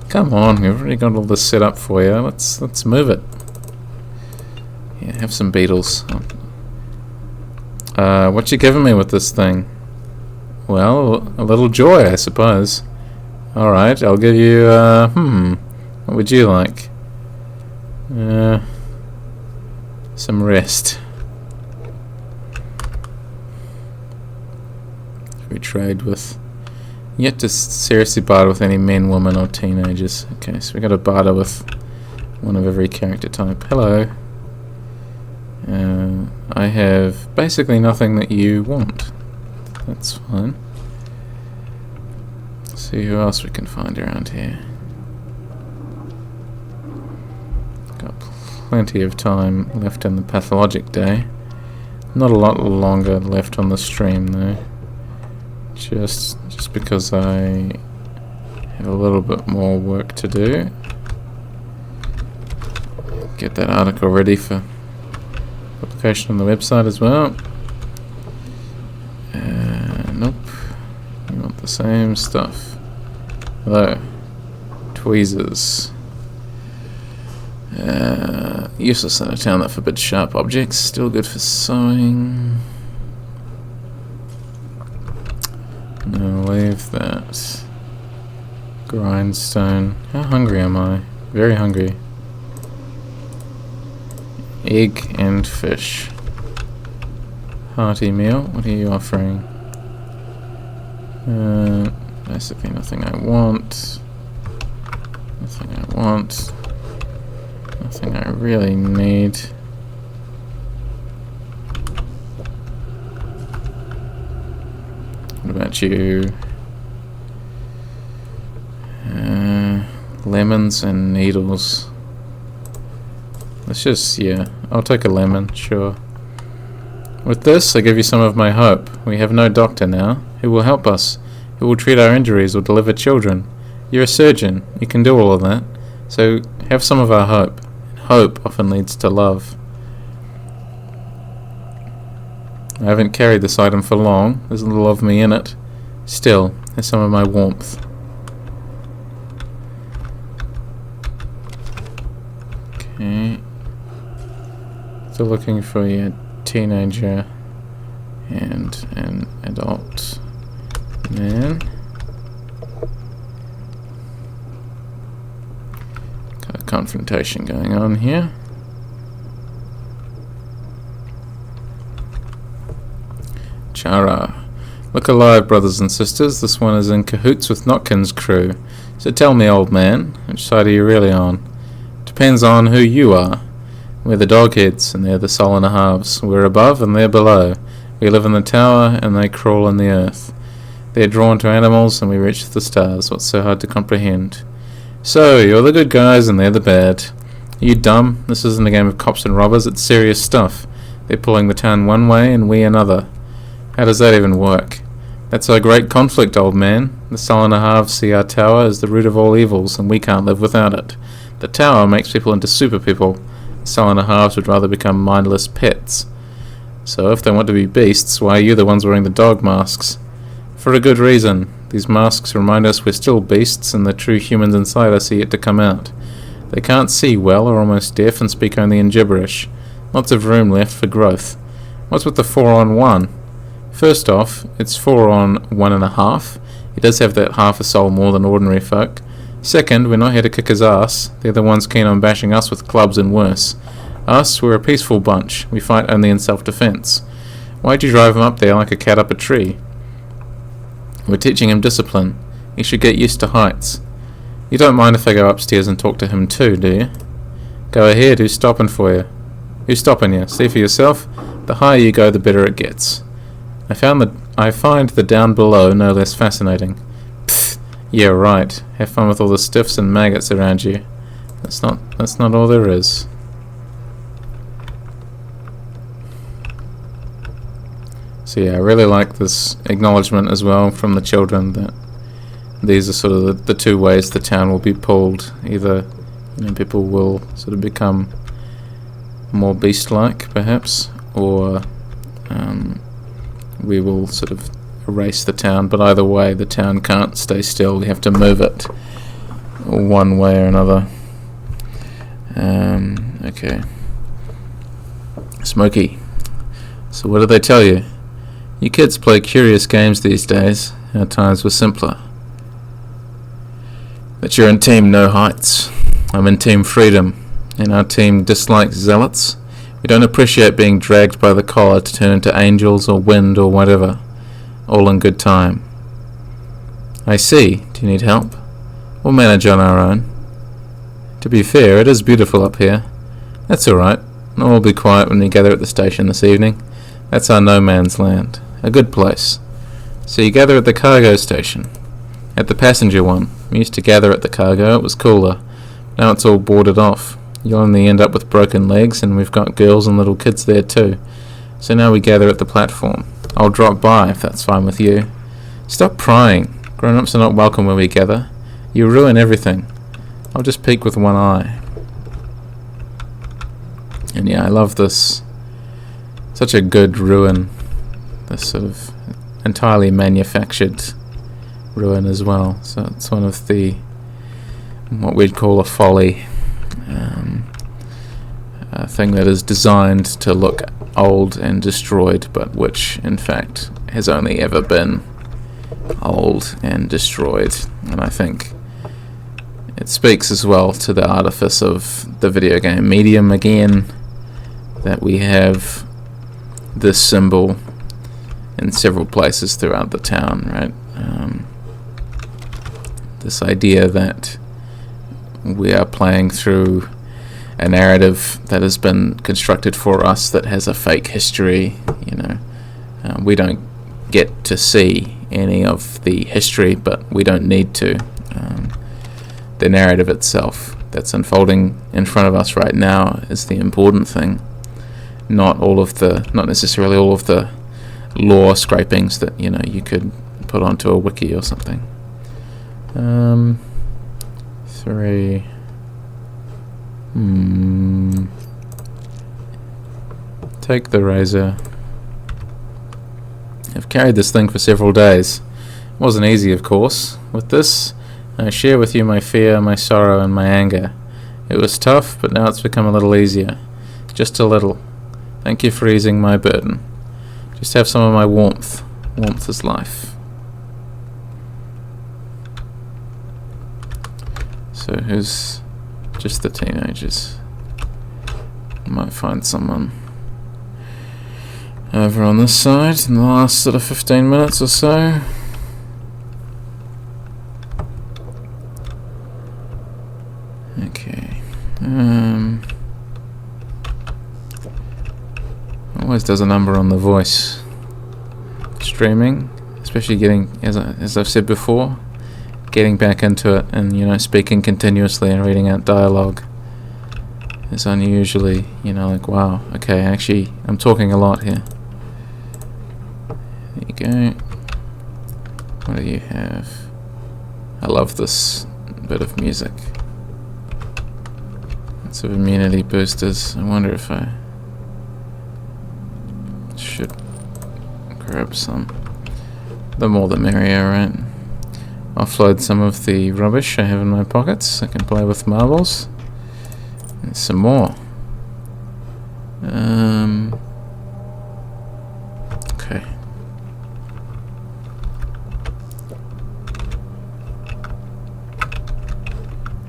Come on, we've already got all this set up for you. Let's move it. Yeah, have some beetles. What you giving me with this thing? Well, a little joy, I suppose. Alright, I'll give you, what would you like? Some rest. We trade with... Yet to seriously barter with any men, women, or teenagers. Okay, so we got to barter with one of every character type. Hello. I have basically nothing that you want. That's fine. Let's see who else we can find around here. Got plenty of time left in the Pathologic day. Not a lot longer left on the stream though. Just because I have a little bit more work to do. Get that article ready for publication on the website as well. Nope. You want the same stuff. Hello. Tweezers. Useless in a town that forbids sharp objects. Still good for sewing. No, leave that. Grindstone. How hungry am I? Very hungry. Egg and fish. Hearty meal. What are you offering? Basically nothing I want. Nothing I want. Nothing I really need. What about you? Lemons and needles. Let's just, yeah, I'll take a lemon, sure. With this, I give you some of my hope. We have no doctor now. Who will help us? Who will treat our injuries or deliver children? You're a surgeon. You can do all of that. So have some of our hope. Hope often leads to love. I haven't carried this item for long. There's a little of me in it. Still, there's some of my warmth. Okay. Still looking for a teenager and an adult man. Got a confrontation going on here. Chara. Look alive, brothers and sisters. This one is in cahoots with Notkin's crew. So tell me, old man, which side are you really on? Depends on who you are. We're the dogheads, and they're the Sol halves. We're above, and they're below. We live in the tower, and they crawl in the earth. They're drawn to animals, and we reach the stars. What's so hard to comprehend? So, you're the good guys, and they're the bad. Are you dumb? This isn't a game of cops and robbers. It's serious stuff. They're pulling the town one way, and we another. How does that even work? That's our great conflict, old man. The Sol halves see our tower as the root of all evils, and we can't live without it. The tower makes people into super people. The Sol halves would rather become mindless pets. So if they want to be beasts, why are you the ones wearing the dog masks? For a good reason. These masks remind us we're still beasts, and the true humans inside us are yet to come out. They can't see well, are almost deaf, and speak only in gibberish. Lots of room left for growth. What's with the 4-on-1? First off, it's 4 on 1.5. He does have that half a soul more than ordinary folk. Second, we're not here to kick his ass. They're the ones keen on bashing us with clubs and worse. Us, we're a peaceful bunch. We fight only in self-defense. Why'd you drive him up there like a cat up a tree? We're teaching him discipline. He should get used to heights. You don't mind if I go upstairs and talk to him too, do you? Go ahead, who's stopping for you? Who's stopping you? See for yourself. The higher you go, the better it gets. I find the down below no less fascinating. Pfft, yeah, right. Have fun with all the stiffs and maggots around you. That's not all there is. So yeah, I really like this acknowledgement as well from the children that these are sort of the two ways the town will be pulled. Either people will sort of become more beast-like, perhaps, or we will sort of erase the town. But either way, the town can't stay still. We have to move it one way or another. Okay. Smokey. So what do they tell you? You kids play curious games these days. Our times were simpler. That you're in Team No Heights. I'm in Team Freedom. And our team dislikes zealots. We don't appreciate being dragged by the collar to turn into angels or wind or whatever. All in good time. I see. Do you need help? We'll manage on our own. To be fair, it is beautiful up here. That's alright. All will be quiet when we gather at the station this evening. That's our no man's land. A good place. So you gather at the cargo station. At the passenger one. We used to gather at the cargo. It was cooler. Now it's all boarded off. You'll only end up with broken legs, and we've got girls and little kids there too. So now we gather at the platform. I'll drop by if that's fine with you. Stop prying. Grown-ups are not welcome where we gather. You ruin everything. I'll just peek with one eye. And yeah, I love this. Such a good ruin. This sort of entirely manufactured ruin as well. So it's one of the what we'd call a folly. A thing that is designed to look old and destroyed, but which in fact has only ever been old and destroyed. And I think it speaks as well to the artifice of the video game medium again, that we have this symbol in several places throughout the town, right? this idea that we are playing through a narrative that has been constructed for us that has a fake history. We don't get to see any of the history, but we don't need to. The narrative itself that's unfolding in front of us right now is the important thing, not necessarily all of the lore scrapings that you could put onto a wiki or something. 3. Take the razor. I've carried this thing for several days. It wasn't easy, of course. With this, I share with you my fear, my sorrow, and my anger. It was tough, but now it's become a little easier. Just a little. Thank you for easing my burden. Just have some of my warmth. Warmth is life. So who's just the teenagers? I might find someone over on this side in the last sort of 15 minutes or so. Okay. Always does a number on the voice streaming, especially getting, as I've said before, getting back into it and speaking continuously and reading out dialogue is unusually like, wow, okay, actually I'm talking a lot here. There you go. What do you have? I love this bit of music. Lots of immunity boosters. I wonder if I should grab some. The more the merrier, right? Offload some of the rubbish I have in my pockets. I can play with marbles. And some more. Okay.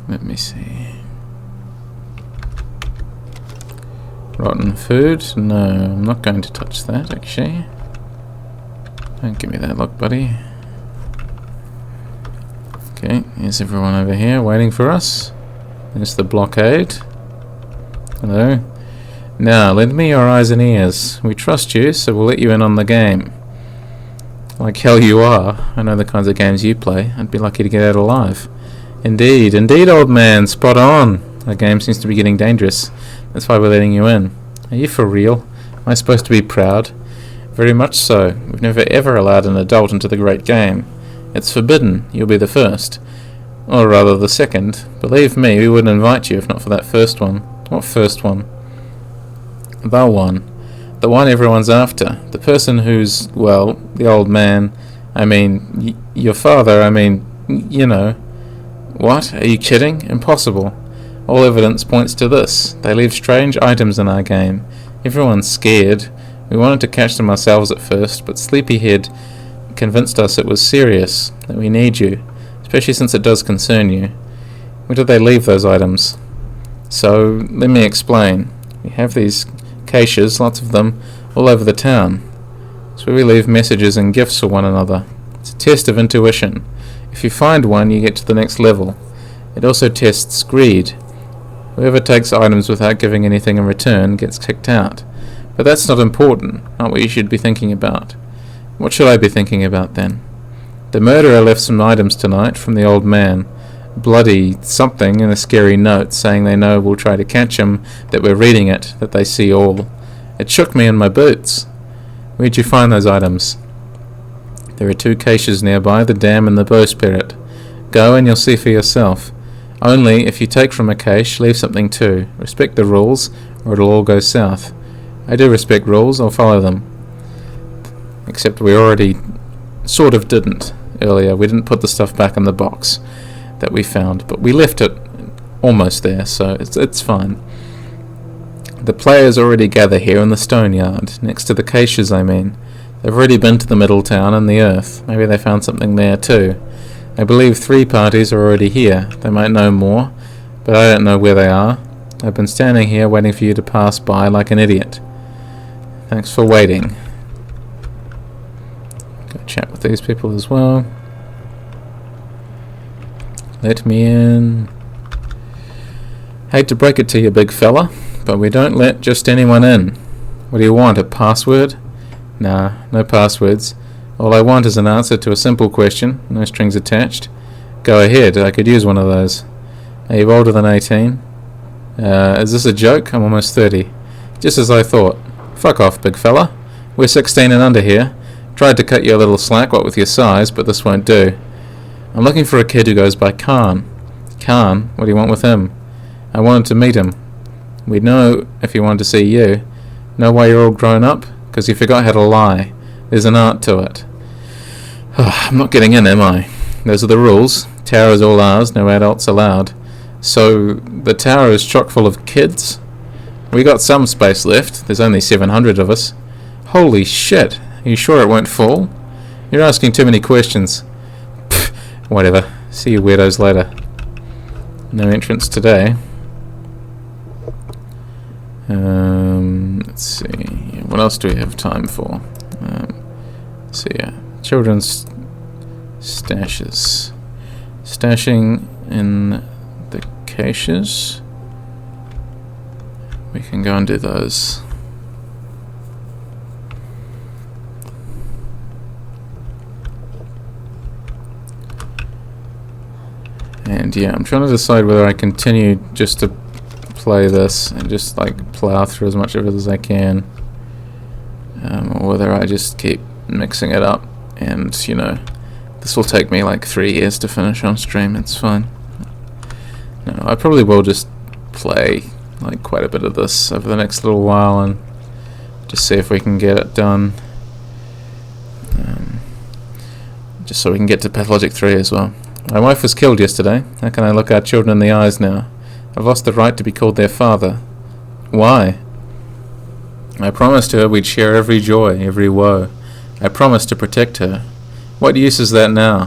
Let me see. Rotten food? No, I'm not going to touch that, actually. Don't give me that look, buddy. Okay, here's everyone over here waiting for us. There's the blockade. Hello. Now, lend me your eyes and ears. We trust you, so we'll let you in on the game. Like hell you are. I know the kinds of games you play. I'd be lucky to get out alive. Indeed, old man, spot on. Our game seems to be getting dangerous. That's why we're letting you in. Are you for real? Am I supposed to be proud? Very much so. We've never ever allowed an adult into the great game. It's forbidden. You'll be the first. Or rather the second. Believe me, we wouldn't invite you if not for that first one. What first one? The one. The one everyone's after. The person who's, well, the old man. I mean, your father, What? Are you kidding? Impossible. All evidence points to this. They leave strange items in our game. Everyone's scared. We wanted to catch them ourselves at first, but Sleepyhead convinced us it was serious, that we need you, especially since it does concern you. Where did they leave those items? So, let me explain. We have these caches, lots of them, all over the town. It's where we leave messages and gifts for one another. It's a test of intuition. If you find one, you get to the next level. It also tests greed. Whoever takes items without giving anything in return gets kicked out. But that's not important, not what you should be thinking about. What should I be thinking about then? The murderer left some items tonight from the old man. Bloody something and a scary note saying they know we'll try to catch him, that we're reading it, that they see all. It shook me in my boots. Where'd you find those items? There are 2 caches nearby, the dam and the bowsprit. Go and you'll see for yourself. Only, if you take from a cache, leave something too. Respect the rules, or it'll all go south. I do respect rules, I'll follow them. Except we already sort of didn't earlier. We didn't put the stuff back in the box that we found, but we left it almost there, so it's fine. The players already gather here in the stone yard, next to the caches, I mean. They've already been to the middle town and the earth. Maybe they found something there too. I believe 3 parties are already here. They might know more, but I don't know where they are. I've been standing here waiting for you to pass by like an idiot. Thanks for waiting. Okay. chat with these people as well. Let me in. Hate to break it to you, big fella, but we don't let just anyone in. What do you want, a password? Nah, no passwords. All I want is an answer to a simple question, no strings attached. Go ahead, I could use one of those. Are you older than 18? Is this a joke? I'm almost 30. Just as I thought. Fuck off, big fella. We're 16 and under here. Tried to cut you a little slack, what with your size, but this won't do. I'm looking for a kid who goes by Khan. Khan? What do you want with him? I wanted to meet him. We'd know if he wanted to see you. Know why you're all grown up? Because you forgot how to lie. There's an art to it. I'm not getting in, am I? Those are the rules. Tower is all ours, no adults allowed. So, the tower is chock full of kids? We got some space left. There's only 700 of us. Holy shit. Are you sure it won't fall? You're asking too many questions. Pfft, whatever. See you weirdos later. No entrance today. Let's see. What else do we have time for? So yeah, children's stashes. Stashing in the caches. We can go and do those. And yeah, I'm trying to decide whether I continue just to play this and just like plow through as much of it as I can, or whether I just keep mixing it up. And you know, this will take me like 3 years to finish on stream. It's fine. No, I probably will just play like quite a bit of this over the next little while and just see if we can get it done, just so we can get to Pathologic 3 as well. My wife was killed yesterday. How can I look our children in the eyes now? I've lost the right to be called their father. Why? I promised her we'd share every joy, every woe. I promised to protect her. What use is that now?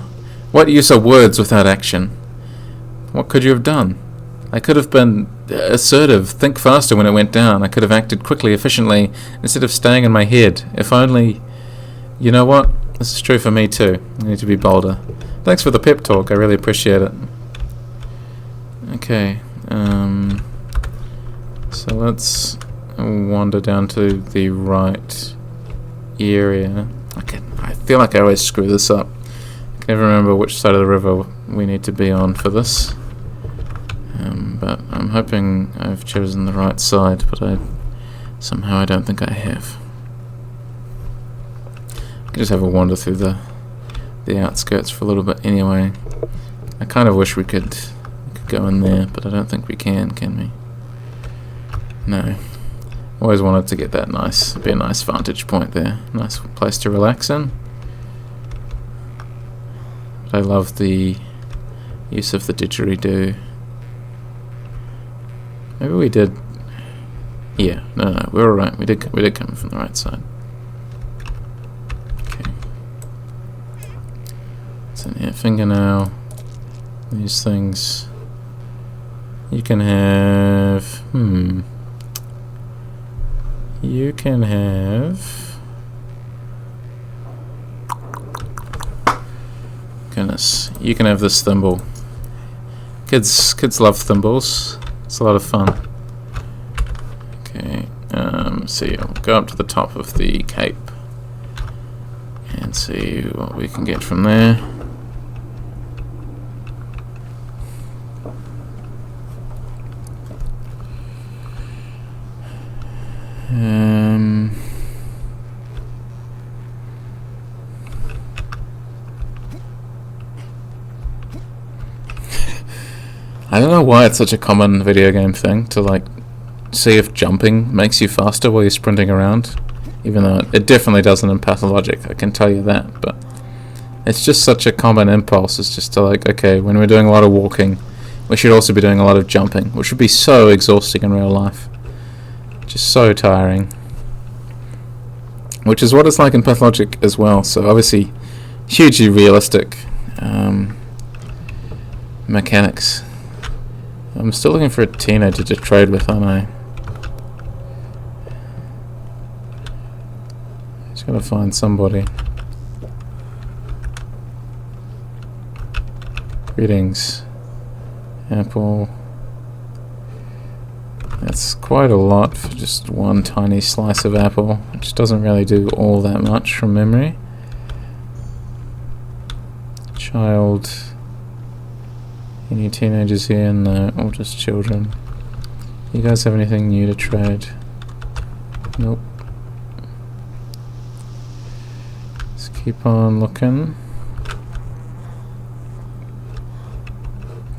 What use are words without action? What could you have done? I could have been assertive, think faster when it went down. I could have acted quickly, efficiently, instead of staying in my head. If only... You know what? This is true for me too. I need to be bolder. Thanks for the pep talk, I really appreciate it. Okay, so let's wander down to the right area. I feel like I always screw this up. I can never remember which side of the river we need to be on for this. But I'm hoping I've chosen the right side, but somehow I don't think I have. I can just have a wander through the outskirts for a little bit anyway. I kind of wish we could go in there, but I don't think we can we? No. Always wanted to get that be a nice vantage point there. Nice place to relax in. But I love the use of the didgeridoo. Maybe we did... Yeah, no, we're alright. We did come from the right side. Okay. What's in here? Fingernail. These things... You can have... You can have... Goodness. You can have this thimble. Kids love thimbles. It's a lot of fun. Okay. See, I'll go up to the top of the cape and see what we can get from there. I don't know why it's such a common video game thing to like see if jumping makes you faster while you're sprinting around, even though it definitely doesn't in Pathologic, I can tell you that, but it's just such a common impulse. It's just to like, okay, when we're doing a lot of walking, we should also be doing a lot of jumping, which would be so exhausting in real life. Just so tiring. Which is what it's like in Pathologic as well, so obviously hugely realistic mechanics. I'm still looking for a teenager to trade with, aren't I? Just gotta find somebody. Greetings. Apple. That's quite a lot for just one tiny slice of apple, which doesn't really do all that much from memory. Child. Any teenagers here? No, all just children. You guys have anything new to trade? Nope. Let's keep on looking.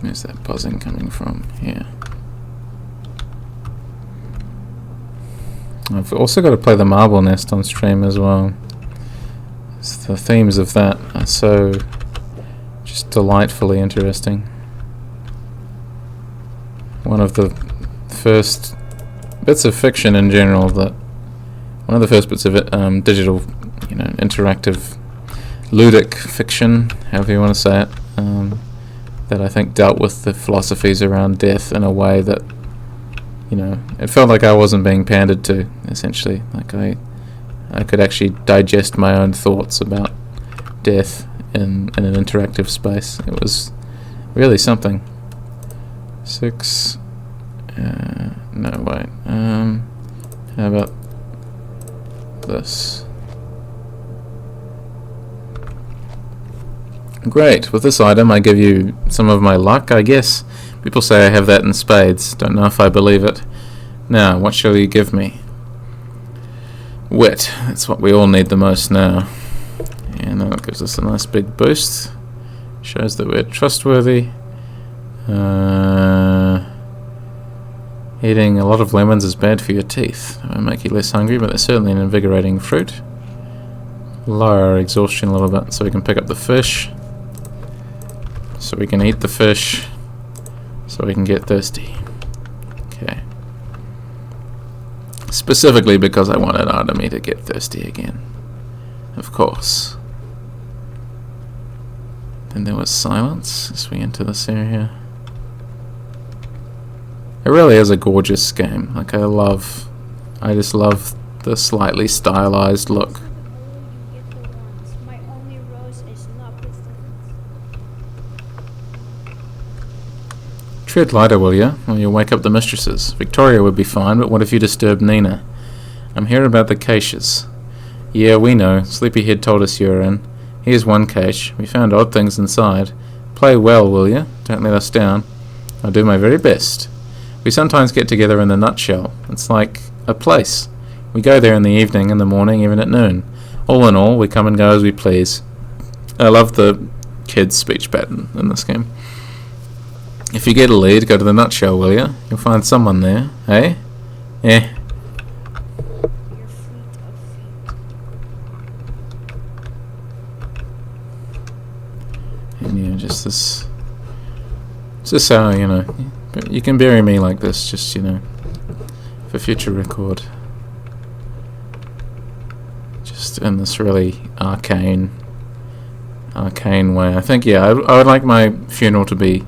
Where's that buzzing coming from? Here. I've also got to play the Marble Nest on stream as well. The themes of that are so just delightfully interesting. One of the first bits of fiction in general one of the first bits of it, digital, interactive, ludic fiction, however you want to say it, that I think dealt with the philosophies around death in a way that, it felt like I wasn't being pandered to, essentially. Like I could actually digest my own thoughts about death in an interactive space. It was really something. 6. No, wait. How about this? Great. With this item, I give you some of my luck, I guess. People say I have that in spades. Don't know if I believe it. Now, what shall you give me? Wit. That's what we all need the most now. And that gives us a nice big boost. Shows that we're trustworthy. Eating a lot of lemons is bad for your teeth. It won't make you less hungry, but they're certainly an invigorating fruit. Lower our exhaustion a little bit so we can pick up the fish. So we can eat the fish. So we can get thirsty. Okay. Specifically because I wanted Artemis to get thirsty again. Of course. Then there was silence as we enter this area. It really is a gorgeous game. Like I just love the slightly stylized look. My only rose is not Tread lighter, will ya? Or you'll wake up the mistresses. Victoria would be fine, but what if you disturbed Nina? I'm here about the caches. Yeah, we know. Sleepyhead told us you were in. Here's one cache. We found odd things inside. Play well, will ya? Don't let us down. I'll do my very best. We sometimes get together in the Nutshell. It's like a place. We go there in the evening, in the morning, even at noon. All in all, we come and go as we please. I love the kids' speech pattern in this game. If you get a lead, go to the Nutshell, will ya? You'll find someone there, eh? Eh. Your fleet of feet. And just this. It's just how, you can bury me like this, just, for future record. Just in this really arcane way. I think, I would like my funeral to be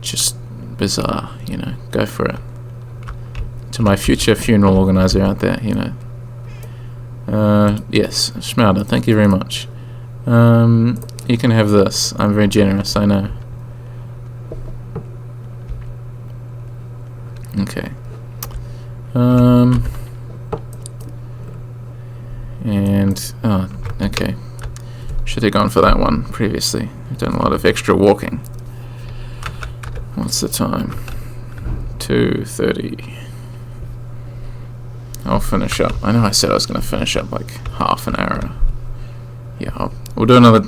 just bizarre, go for it. To my future funeral organizer out there, yes, Schmouder, thank you very much. You can have this. I'm very generous, I know. Okay. Okay. Should have gone for that one previously. I've done a lot of extra walking. What's the time? 2:30. I'll finish up. I know I said I was going to finish up like half an hour. Yeah, we'll do another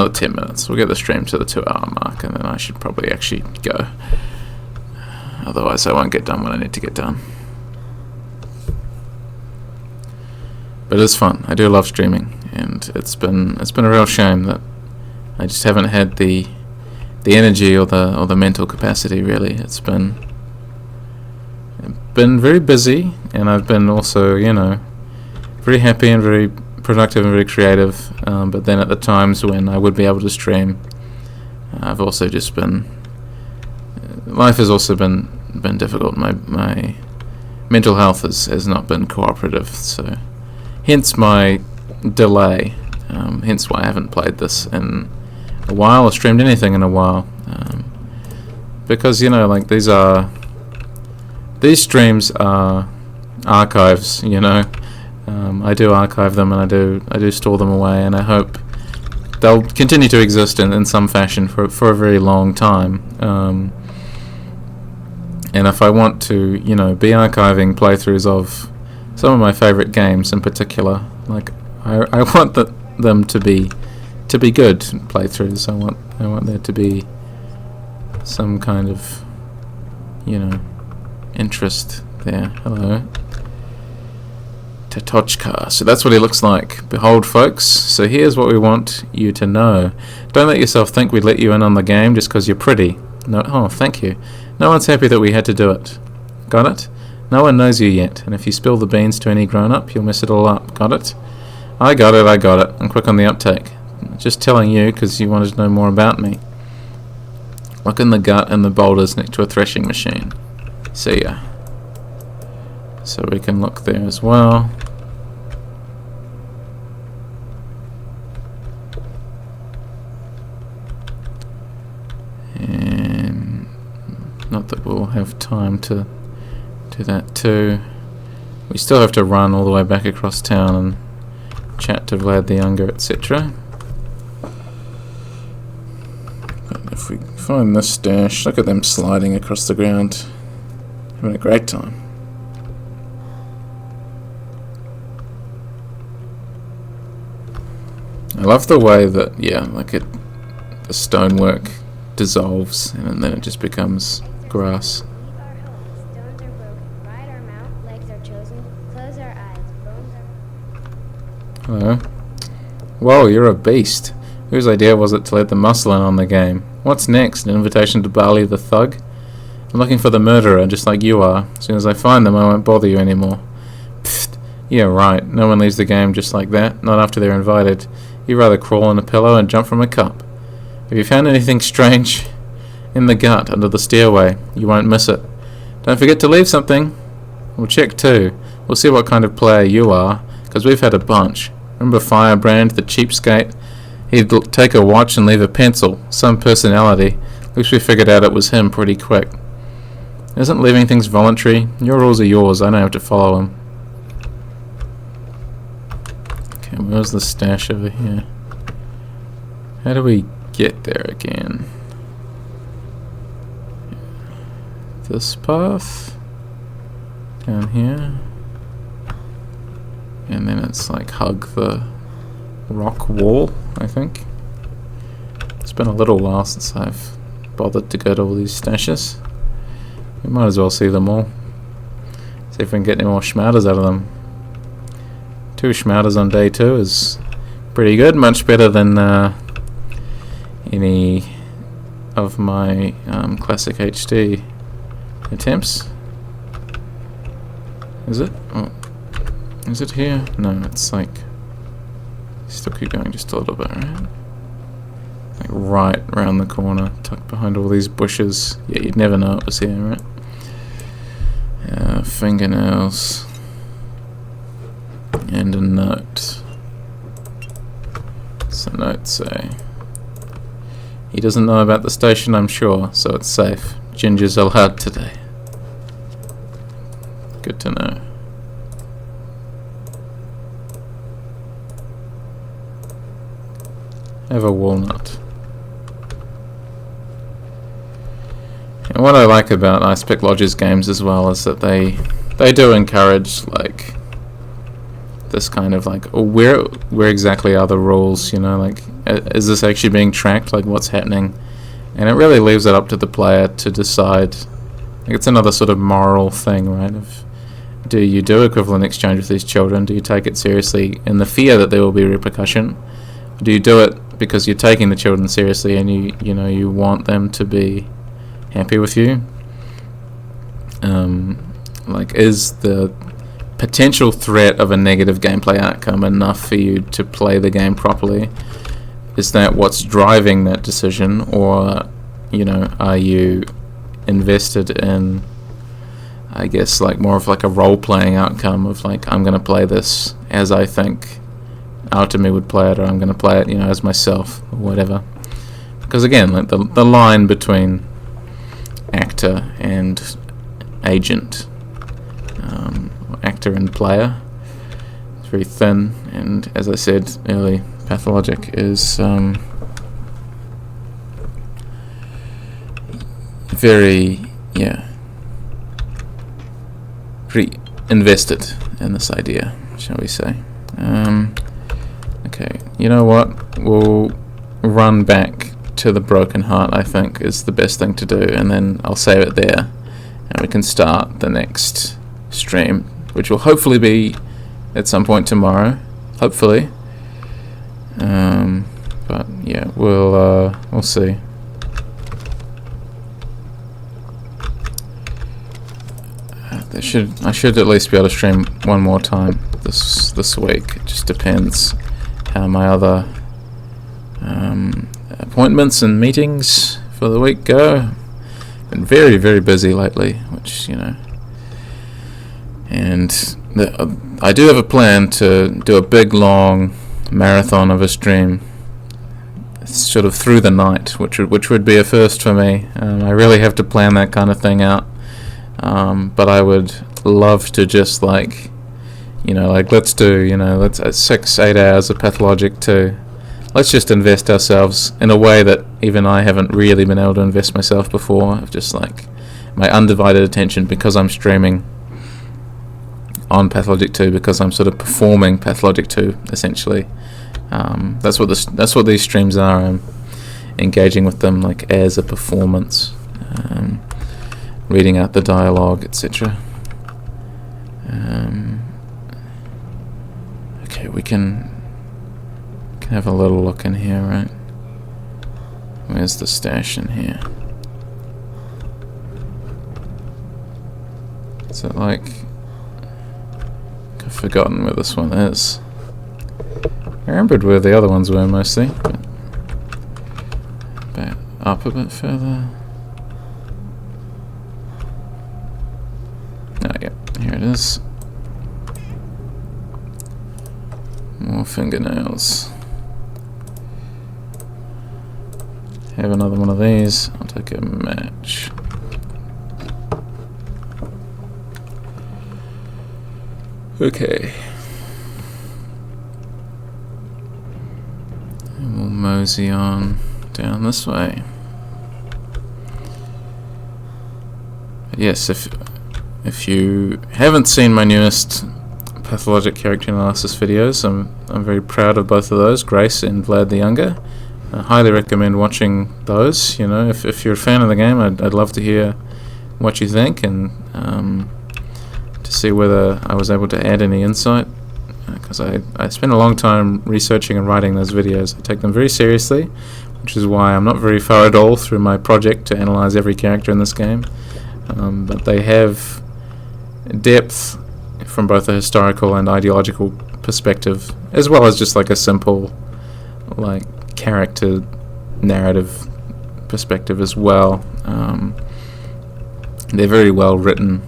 10 minutes. We'll get the stream to the 2-hour mark, and then I should probably actually go. Otherwise, I won't get done when I need to get done. But it's fun. I do love streaming, and it's been a real shame that I just haven't had the energy or the mental capacity. Really, it's been very busy, and I've been also very happy and very productive and very creative. But then at the times when I would be able to stream, I've also just been. Life has also been difficult. My mental health has not been cooperative, so hence my delay. Hence why I haven't played this in a while, or streamed anything in a while, because, you know, like, these streams are archives, you know. I do archive them, and I do store them away, and I hope they'll continue to exist in some fashion for a very long time. And if I want to, you know, be archiving playthroughs of some of my favourite games in particular, like, I want them to be good playthroughs. I want there to be some kind of, you know, interest there. Hello. Pathologic. So that's what he looks like. Behold, folks. So here's what we want you to know. Don't let yourself think we'd let you in on the game just because you're pretty. No. Oh, thank you. No one's happy that we had to do it. Got it? No one knows you yet, and if you spill the beans to any grown-up, you'll mess it all up. Got it? I got it. I'm quick on the uptake. Just telling you because you wanted to know more about me. Look in the gut and the boulders next to a threshing machine. See ya. So we can look there as well. And not that we'll have time to do that too. We still have to run all the way back across town and chat to Vlad the Younger, etc. But if we find this stash, look at them sliding across the ground, having a great time. I love the way that, yeah, like the stonework dissolves and then it just becomes grass. Leave our homes, stones are broken, ride our mount, legs are chosen, close our eyes, bones are... Hello. Whoa, you're a beast. Whose idea was it to let the muscle in on the game? What's next? An invitation to Bali the Thug? I'm looking for the murderer, just like you are. As soon as I find them, I won't bother you anymore. Pfft. Yeah, right. No one leaves the game just like that, not after they're invited. You'd rather crawl on a pillow and jump from a cup. If you found anything strange in the gut under the stairway, you won't miss it. Don't forget to leave something. We'll check too. We'll see what kind of player you are, because we've had a bunch. Remember Firebrand, the cheapskate? He'd take a watch and leave a pencil. Some personality. At least we figured out it was him pretty quick. Isn't leaving things voluntary? Your rules are yours. I don't have to follow them. Okay, where's the stash over here? How do we get there again? This path? Down here? And then it's like hug the rock wall, I think. It's been a little while since I've bothered to go to all these stashes. We might as well see them all. See if we can get any more schmauters out of them. 2 schmauters on day 2 is pretty good, much better than any of my classic HD attempts. Is it? Oh. Is it here? No, it's like... Still keep going just a little bit, right? Like right around the corner, tucked behind all these bushes. Yeah, you'd never know it was here, right? Fingernails. And a note. What's the note say? He doesn't know about the station, I'm sure, so it's safe. Ginger's allowed today. Good to know. Have a walnut. And what I like about Ice Pick Lodge's games as well is that they do encourage like this kind of like, oh, where exactly are the rules, you know, like is this actually being tracked, like what's happening? And it really leaves it up to the player to decide. Like it's another sort of moral thing, right? Of do you do equivalent exchange with these children? Do you take it seriously in the fear that there will be repercussion? Do you do it because you're taking the children seriously and you want them to be happy with you? Like, is the potential threat of a negative gameplay outcome enough for you to play the game properly? Is that what's driving that decision, or are you invested in, I guess, like more of like a role-playing outcome of like, I'm going to play this as I think Out of Me would play it, or I'm going to play it, as myself, or whatever. because again, like the line between actor and agent, actor and player, is very thin, and as I said early, Pathologic is very invested in this idea, shall we say. Okay, you know what? We'll run back to the Broken Heart, I think, is the best thing to do, and then I'll save it there, and we can start the next stream, which will hopefully be at some point tomorrow, hopefully. But yeah, we'll see. I should at least be able to stream one more time this week. It just depends how my other appointments and meetings for the week go. Been very, very busy lately, which, you know. And I do have a plan to do a big, long marathon of a stream, sort of through the night, which would be a first for me. I really have to plan that kind of thing out. But I would love to just let's do, let's 6-8 hours of Pathologic 2. Let's just invest ourselves in a way that even I haven't really been able to invest myself before, of just like my undivided attention, because I'm streaming on Pathologic 2, because I'm sort of performing Pathologic 2 essentially. That's what these streams are. I'm engaging with them like as a performance, reading out the dialogue, etc. Okay, we can have a little look in here, right? Where's the stash in here? Is it like... I've forgotten where this one is. I remembered where the other ones were mostly, but up a bit further. Oh yeah, here it is. More fingernails. Have another one of these. I'll take a match. Okay. And we'll mosey on down this way. But yes, if you haven't seen my newest Pathologic character analysis videos, I'm very proud of both of those, Grace and Vlad the Younger. I highly recommend watching those. If you're a fan of the game, I'd love to hear what you think, and to see whether I was able to add any insight, because I spent a long time researching and writing those videos. I take them very seriously, which is why I'm not very far at all through my project to analyze every character in this game, but they have depth from both a historical and ideological perspective, as well as just like a simple character narrative perspective as well. They're very well written,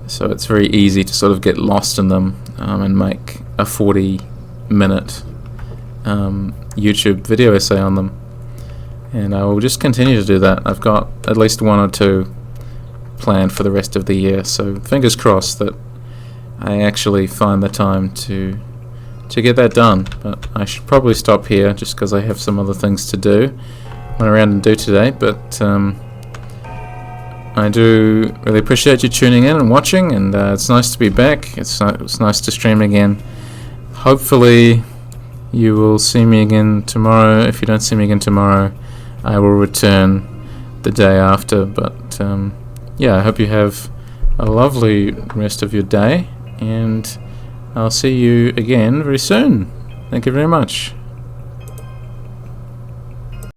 so it's very easy to sort of get lost in them and make a 40-minute YouTube video essay on them, and I will just continue to do that. I've got at least one or two planned for the rest of the year, so fingers crossed that I actually find the time to get that done. But I should probably stop here, just because I have some other things to run around and do today. But I do really appreciate you tuning in and watching, and it's nice to be back. It's nice to stream again. Hopefully you will see me again tomorrow. If you don't see me again tomorrow, I will return the day after. But yeah, I hope you have a lovely rest of your day, and I'll see you again very soon. Thank you very much.